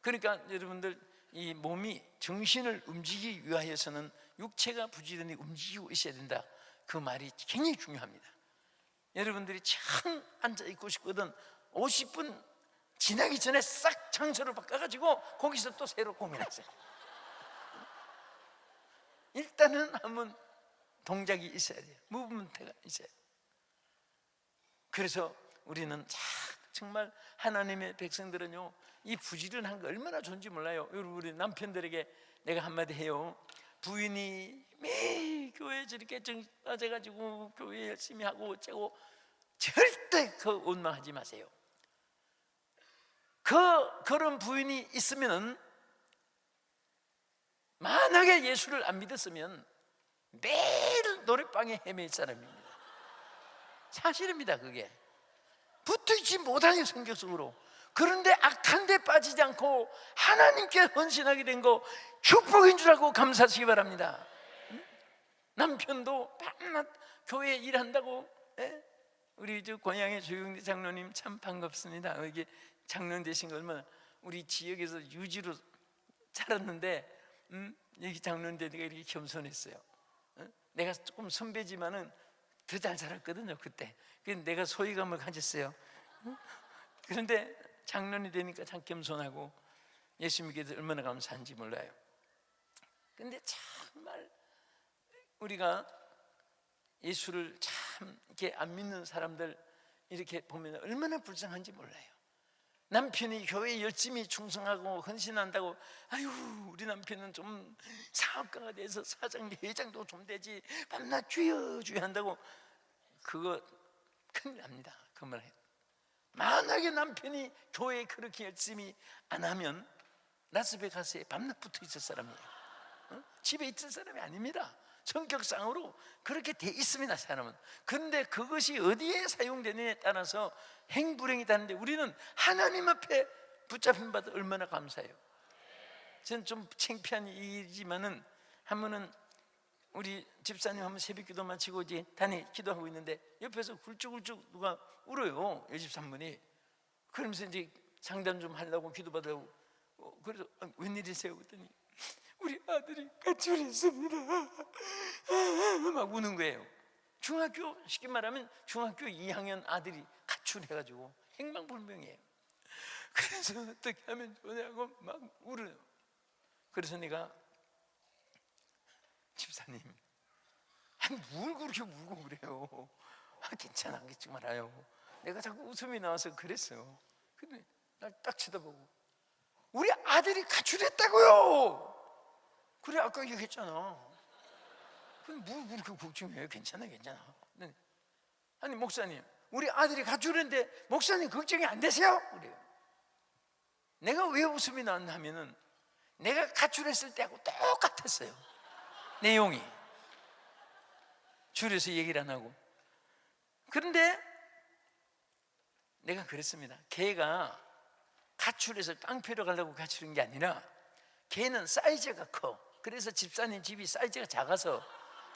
그러니까 여러분들, 이 몸이 정신을 움직이기 위하여서는 육체가 부지런히 움직이고 있어야 된다. 그 말이 굉장히 중요합니다. 여러분들이 참 앉아있고 싶거든 50분 지나기 전에 싹 장소를 바꿔가지고 거기서 또 새로 고민하세요. 일단은 한번 동작이 있어야 돼요. 무브먼트가 있어야 돼요. 그래서 우리는 정말 하나님의 백성들은요, 이 부지런한 거 얼마나 좋은지 몰라요. 여러분, 우리 남편들에게 내가 한마디 해요. 부인이 매일 교회 저렇게 정신 빠져가지고 교회 열심히 하고 어쩌고, 절대 그 원망하지 마세요. 그런 부인이 있으면은, 만약에 예수를 안 믿었으면 매일 노래방에 헤맬 사람입니다. 사실입니다. 그게 붙어있지 못하는 성격 속으로. 그런데 악한 데 빠지지 않고 하나님께 헌신하게 된 거 축복인 줄 알고 감사하시기 바랍니다. 남편도 밤낮 교회 일한다고. 우리 저 고향의 조용대 장로님 참 반갑습니다. 여기 장로님 되신 거 얼마나, 우리 지역에서 유지로 자랐는데 여기 장로님 되니까 이렇게 겸손했어요. 내가 조금 선배지만은 더 잘 자랐거든요 그때. 그래서 내가 소외감을 가졌어요. 그런데 장로님 되니까 참 겸손하고 예수 믿게 돼서 얼마나 감사한지 몰라요. 근데 정말 우리가 예수를 참 이렇게 안 믿는 사람들 이렇게 보면 얼마나 불쌍한지 몰라요. 남편이 교회에 열심히 충성하고 헌신한다고, 아유 우리 남편은 좀 사업가가 돼서 사장 회장도 좀 되지, 밤낮 주여 주여 한다고. 그거 큰일 납니다. 그 말 해요. 만약에 남편이 교회에 그렇게 열심히 안 하면 라스베가스에 밤낮 붙어 있을 사람이에요. 집에 있을 사람이 아닙니다. 성격상으로 그렇게 돼 있습니다, 사람은. 그런데 그것이 어디에 사용되느냐에 따라서 행불행이다는데, 우리는 하나님 앞에 붙잡힌 바도 얼마나 감사해요. 저는 좀 창피한 일이지만은, 한 번은 우리 집사님 한번 새벽 기도 마치고 이제 단에 기도하고 있는데 옆에서 훌쩍훌쩍 누가 울어요. 여 집사분이. 그러면서 이제 상담 좀 하려고 기도받으려고, 그래서 웬일이세요? 그랬더니 우리 아들이 가출했습니다. 막 우는 거예요. 중학교, 쉽게 말하면 중학교 2학년 아들이 가출해가지고 행방불명이에요. 그래서 어떻게 하면 좋냐고 막 울어요. 그래서 내가, 집사님, 뭘 그렇게 울고 그래요? 괜찮아, 하겠지 말아요. 내가 자꾸 웃음이 나와서 그랬어요. 근데 날 딱 쳐다보고, 우리 아들이 가출했다고요. 그래, 아까 얘기했잖아. 근데 뭘 그렇게 걱정해요? 괜찮아. 아니 목사님, 우리 아들이 가출했는데 목사님 걱정이 안 되세요? 그래요. 내가 왜 웃음이 나왔나 하면은, 내가 가출했을 때하고 똑같았어요. 내용이. 줄여서 얘기를 안 하고. 그런데 내가 그랬습니다. 걔가 가출해서 깡패로 가려고 가출한 게 아니라, 걔는 사이즈가 커. 그래서 집사님 집이 사이즈가 작아서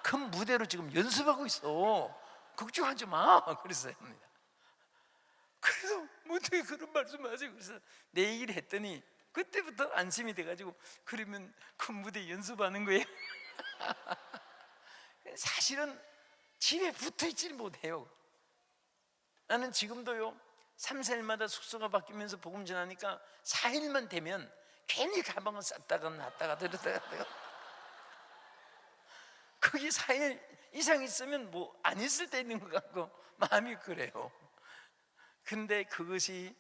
큰 무대로 지금 연습하고 있어. 걱정하지 마. 그랬어요. 그래서 어떻게 그런 말씀하세요? 그래서 내 얘기를 했더니 그때부터 안심이 돼가지고, 그러면 큰 무대 연습하는 거예요. 사실은 집에 붙어있지를 못해요. 나는 지금도요, 3, 4일마다 숙소가 바뀌면서 복음 전하니까 4일만 되면 괜히 가방을 쌌다가 놨다가 들었다가, 거기 4일 이상 있으면 뭐 안 있을 때 있는 것 같고 마음이 그래요. 근데 그것이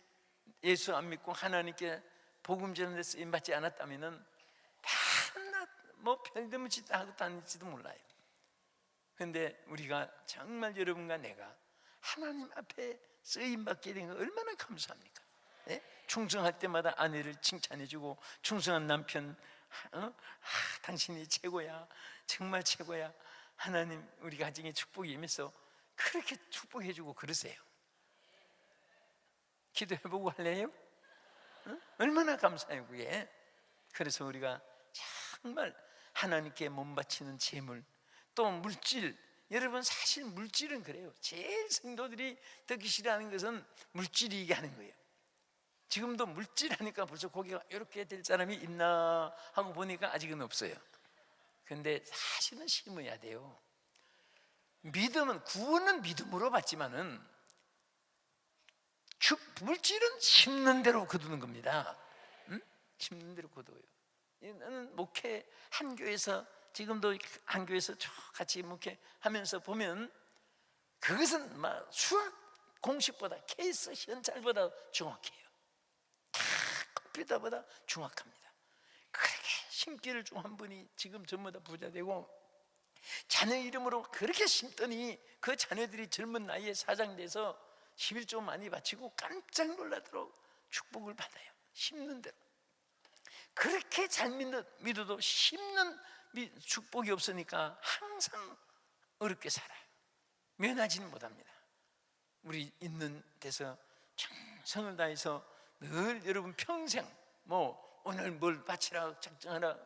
예수 안 믿고 하나님께 복음 전하는데 쓰임 받지 않았다면은 다나 뭐 별다른 짓 하고 다닐지도 몰라요. 그런데 우리가 정말 여러분과 내가 하나님 앞에 쓰임 받게 된 거 얼마나 감사합니까? 네? 충성할 때마다 아내를 칭찬해주고, 충성한 남편, 당신이 최고야, 정말 최고야. 하나님 우리 가정에 축복이 임해서 그렇게 축복해주고 그러세요. 기도해보고 할래요? 얼마나 감사해요 그게. 그래서 우리가 정말 하나님께 몸바치는 재물, 또 물질. 여러분 사실 물질은 그래요. 제일 성도들이 듣기 싫어하는 것은 물질이게 하는 거예요. 지금도 물질 하니까 벌써 고개가 이렇게 될 사람이 있나 하고 보니까 아직은 없어요. 근데 사실은 심어야 돼요. 믿음은, 구원은 믿음으로 받지만은 물질은 심는 대로 거두는 겁니다. 심는 대로 거둬요. 나는 목회 한 교회에서, 지금도 한 교회에서 같이 목회하면서 보면 그것은 막 수학 공식보다, 케이스 현찰보다 정확해요. 다 컴퓨터보다 정확합니다. 그렇게 심기를 좀 한 분이 지금 전부 다 부자 되고, 자녀 이름으로 그렇게 심더니 그 자녀들이 젊은 나이에 사장 돼서 11조 많이 바치고 깜짝 놀라도록 축복을 받아요. 심는 대로. 그렇게 잘 믿어도 심는 축복이 없으니까 항상 어렵게 살아요. 면하지는 못합니다. 우리 있는 데서 정성을 다해서 늘 여러분 평생 뭐 오늘 뭘 바치라 작정하라,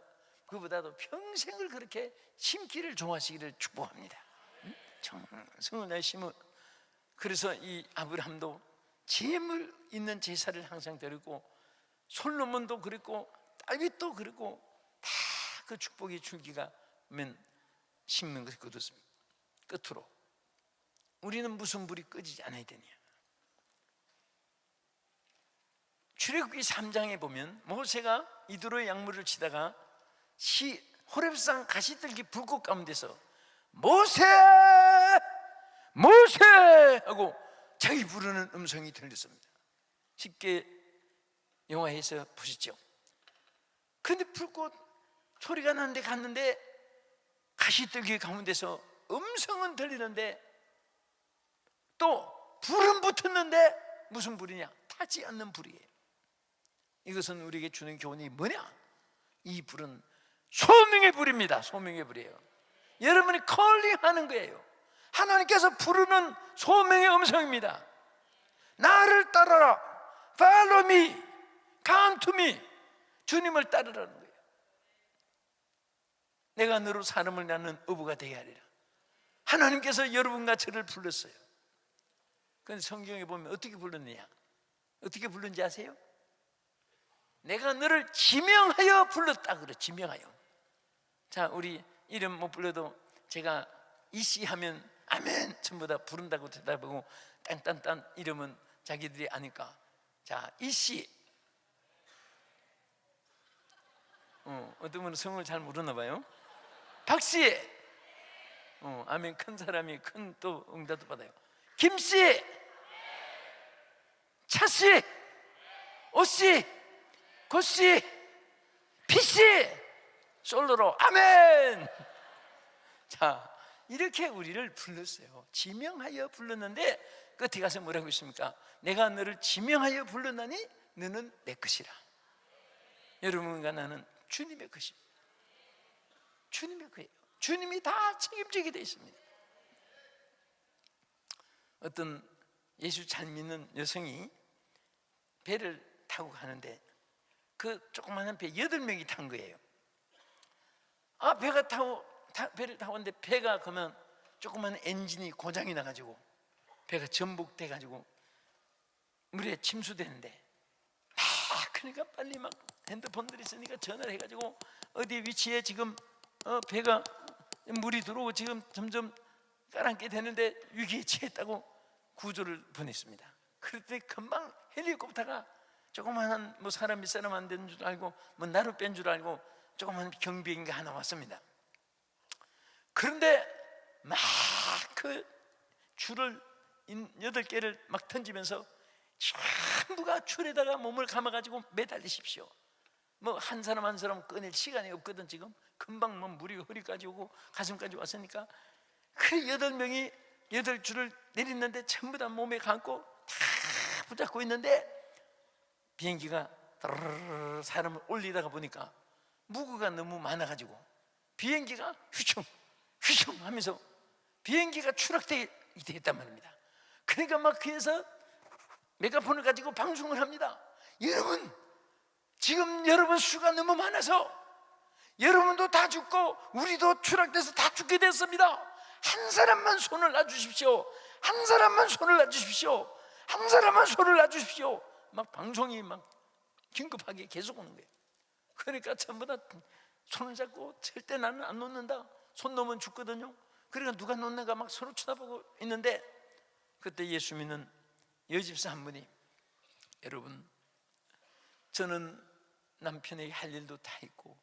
그보다도 평생을 그렇게 심기를 좋아하시기를 축복합니다. 정성을 다해 심어. 그래서 이 아브라함도 재물 있는 제사를 항상 드리고, 솔로몬도 그랬고, 다윗도 그랬고, 다 그 축복의 줄기가 면 심는 것이 거뒀습니다. 끝으로 우리는 무슨 불이 꺼지지 않아야 되냐? 출애굽기 3장에 보면 모세가 이드로의 약물을 치다가 호렙산 가시들기 불꽃 가운데서 모세! 모세! 하고 자기 부르는 음성이 들렸습니다. 쉽게 영화에서 보시죠. 그런데 불꽃 소리가 나는데 갔는데 가시들기 가운데서 음성은 들리는데 또 불은 붙었는데 무슨 불이냐? 타지 않는 불이에요. 이것은 우리에게 주는 교훈이 뭐냐? 이 불은 소명의 불입니다. 소명의 불이에요. 여러분이 컬링하는 거예요. 하나님께서 부르는 소명의 음성입니다. 나를 따라라, follow me, come to me. 주님을 따르라는 거예요. 내가 너로 사람을 낳는 어부가 되게 하리라. 하나님께서 여러분과 저를 불렀어요. 그런데 성경에 보면 어떻게 불렀느냐? 어떻게 불렀는지 아세요? 내가 너를 지명하여 불렀다 그래. 지명하여. 자, 우리 이름 못 불러도 제가 이씨 하면 아멘 전부 다 부른다고 대답하고, 딴딴딴 이름은 자기들이 아니까. 자, 이씨. 어떤 분은 성을 잘 모르나 봐요. 박씨. 아멘. 큰 사람이 큰 또 응답도 받아요. 김씨, 차씨, 오씨, 고씨, 피씨, 솔로로 아멘. 자, 이렇게 우리를 불렀어요. 지명하여 불렀는데 끝에 가서 뭐라고 있습니까? 내가 너를 지명하여 불렀나니 너는 내 것이라. 여러분과 나는 주님의 것입니다. 주님의 거예요. 주님이 다 책임지게 되어 있습니다. 어떤 예수 잘 믿는 여성이 배를 타고 가는데 그 조그마한 배 8명이 탄 거예요. 배를 타고 왔는데 배가 그러면 조그마한 엔진이 고장이 나가지고 배가 전복돼가지고 물에 침수되는데, 그러니까 빨리 막 핸드폰들이 있으니까 전화를 해가지고 어디 위치에 지금 배가 물이 들어오고 지금 점점 가라앉게 되는데 위기에 처했다고 구조를 보냈습니다. 그랬더니 금방 헬리콥터가 조그마한 뭐 사람 밑사람 안 되는 줄 알고 뭐 나루 뺀 줄 알고 조그마한 경비행기가 하나 왔습니다. 그런데 막 그 줄을 8개를 막 던지면서 누가 줄에다가 몸을 감아가지고 매달리십시오. 뭐 한 사람 한 사람 꺼낼 시간이 없거든. 지금 금방 뭐 물이 허리까지 오고 가슴까지 왔으니까 그 8명이 8줄을 내리는데 전부 다 몸에 감고 다 붙잡고 있는데 비행기가 사람을 올리다가 보니까 무게가 너무 많아가지고 비행기가 휘청 휘청 하면서 비행기가 추락되게 됐단 말입니다. 그러니까 막 그래서 메가폰을 가지고 방송을 합니다. 여러분, 지금 여러분 수가 너무 많아서 여러분도 다 죽고 우리도 추락돼서 다 죽게 됐습니다. 한 사람만 손을 놔주십시오. 한 사람만 손을 놔주십시오. 한 사람만 손을 놔주십시오. 막 방송이 막 긴급하게 계속 오는 거예요. 그러니까 전부 다 손을 잡고 절대 나는 안 놓는다. 손 놓으면 죽거든요. 그러니까 누가 놓는가 막 서로 쳐다보고 있는데 그때 예수 믿는 여집사 한 분이, 여러분, 저는 남편에게 할 일도 다 있고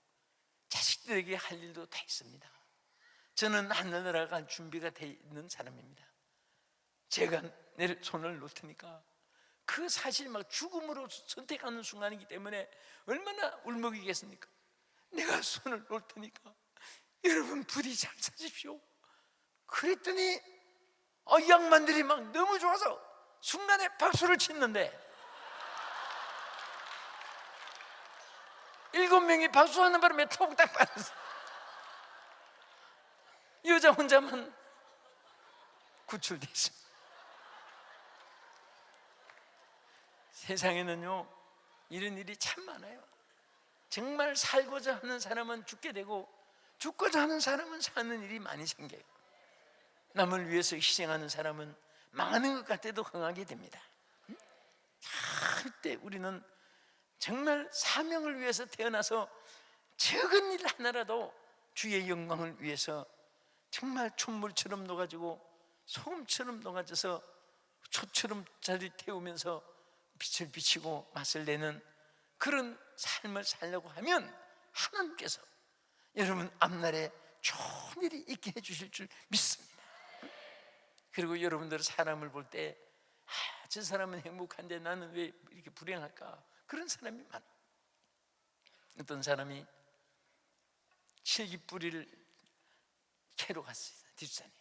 자식들에게 할 일도 다 있습니다. 저는 하늘나라 갈 준비가 돼 있는 사람입니다. 제가 내 손을 놓으니까 그 사실 막 죽음으로 선택하는 순간이기 때문에 얼마나 울먹이겠습니까? 내가 손을 놓을 테니까 여러분 부디 잘 사십시오. 그랬더니 이 양반들이 막 너무 좋아서 순간에 박수를 치는데 7명이 박수하는 바람에 톡딱 빠졌어. 여자 혼자만 구출돼 있습니다. 세상에는요 이런 일이 참 많아요. 정말 살고자 하는 사람은 죽게 되고 죽고자 하는 사람은 사는 일이 많이 생겨요. 남을 위해서 희생하는 사람은 망하는 것 같아도 흥하게 됩니다. 그때 우리는 정말 사명을 위해서 태어나서 적은 일 하나라도 주의 영광을 위해서 정말 촛물처럼 녹아지고 소금처럼 녹아져서 초처럼 자리 태우면서 빛을 비치고 맛을 내는 그런 삶을 살려고 하면 하나님께서 여러분 앞날에 좋은 일이 있게 해주실 줄 믿습니다. 그리고 여러분들 사람을 볼 때 저 사람은 행복한데 나는 왜 이렇게 불행할까? 그런 사람이 많아요. 어떤 사람이 칠기뿌리를 캐러 갔어요. 뒷산에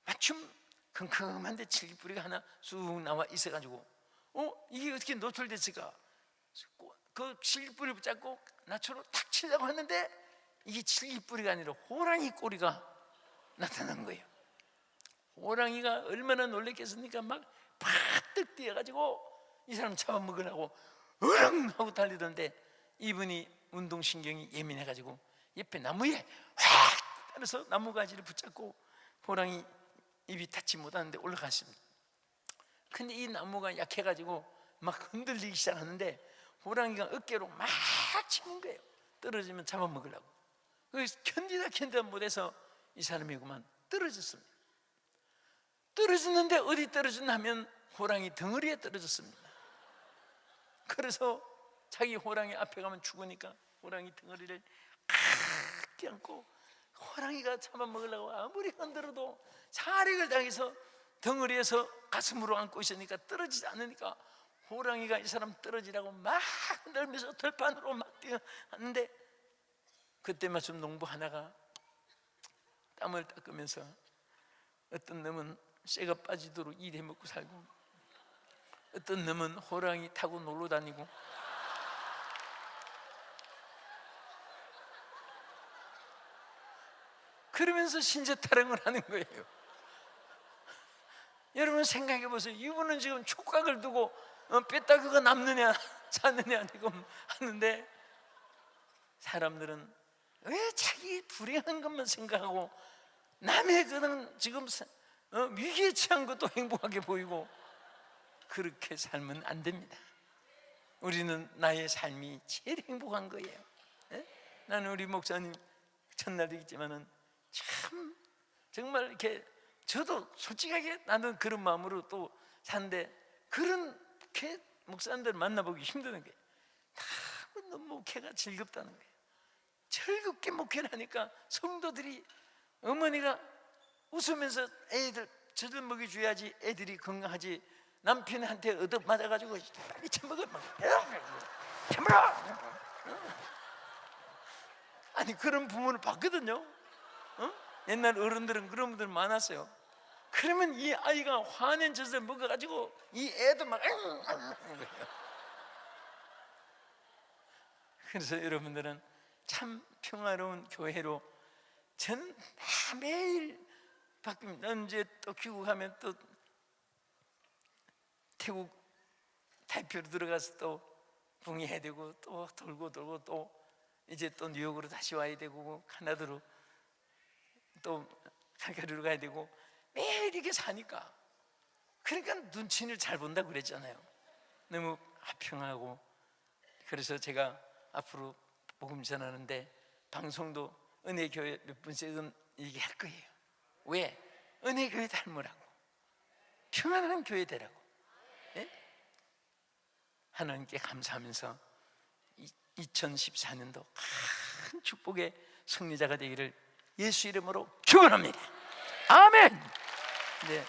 마침 컴컴한데 칠기뿌리가 하나 쑥 나와 있어가지고 이게 어떻게 노출됐을까? 그 칠기뿌리 붙잡고 나초로 탁 치려고 하는데 이게 칠기뿌리가 아니라 호랑이 꼬리가 나타난 거예요. 호랑이가 얼마나 놀랬겠습니까? 막 파뜩 뛰어가지고 이 사람 잡아먹으려고 으릉 하고 달리던데 이분이 운동신경이 예민해가지고 옆에 나무에 확 따라서 나무가지를 붙잡고 호랑이 입이 닿지 못하는데 올라갔습니다. 근데 이 나무가 약해가지고 막 흔들리기 시작하는데 호랑이가 어깨로 막 치는 거예요. 떨어지면 잡아먹으려고. 그래서 견디다 못해서 이 사람이 그만 떨어졌습니다. 떨어졌는데 어디 떨어졌나 하면 호랑이 덩어리에 떨어졌습니다. 그래서 자기 호랑이 앞에 가면 죽으니까 호랑이 덩어리를 꽉 안고 호랑이가 잡아먹으려고 아무리 흔들어도 사력을 당해서 덩어리에서 가슴으로 안고 있으니까 떨어지지 않으니까 호랑이가 이 사람 떨어지라고 막 흔들면서 들판으로 막 뛰어왔는데 그때 마침 농부 하나가 땀을 닦으면서 어떤 놈은 쇠가 빠지도록 일해 먹고 살고 어떤 놈은 호랑이 타고 놀러 다니고 그러면서 신세 타령을 하는 거예요. 여러분 생각해 보세요. 이분은 지금 촉각을 두고 뼈다귀가 남느냐 사느냐 지금 하는데 사람들은 왜 자기 불행한 것만 생각하고 남의 그런 지금 위기에 처한 것도 행복하게 보이고 그렇게 살면 안 됩니다. 우리는 나의 삶이 제일 행복한 거예요. 나는 우리 목사님 첫날도 있지만은 참 정말 이렇게 저도 솔직하게 나는 그런 마음으로 또 사는데 그렇게 목사님들 만나보기 힘드는 게 다 너무 목회가 즐겁다는 거예요. 즐겁게 목회를 하니까 성도들이 어머니가 웃으면서 애들 젖을 먹여줘야지 애들이 건강하지 남편한테 얻어 맞아가지고 빨리 처먹어, 처먹어. 아니 그런 부모를 봤거든요. 옛날 어른들은 그런 분들 많았어요. 그러면 이 아이가 화낸 젖을 먹어가지고 이 애도 막 그래서 여러분들은 참 평화로운 교회로 저는 매일 바뀝니다. 이제 또 귀국하면 또 태국 대표로 들어가서 또 붕해야 되고 또 돌고 또 이제 또 뉴욕으로 다시 와야 되고 카나다로 또 칼가루로 가야 되고 매일 이렇게 사니까 그러니까 눈치를 잘 본다 그랬잖아요. 너무 화평하고. 그래서 제가 앞으로 복음 전하는데 방송도 은혜교회 몇 분씩은 얘기할 거예요. 왜? 은혜교회 닮으라고, 평안한 교회 되라고. 예? 하나님께 감사하면서 2014년도 큰 축복의 승리자가 되기를 예수 이름으로 축원합니다. 아멘. 네.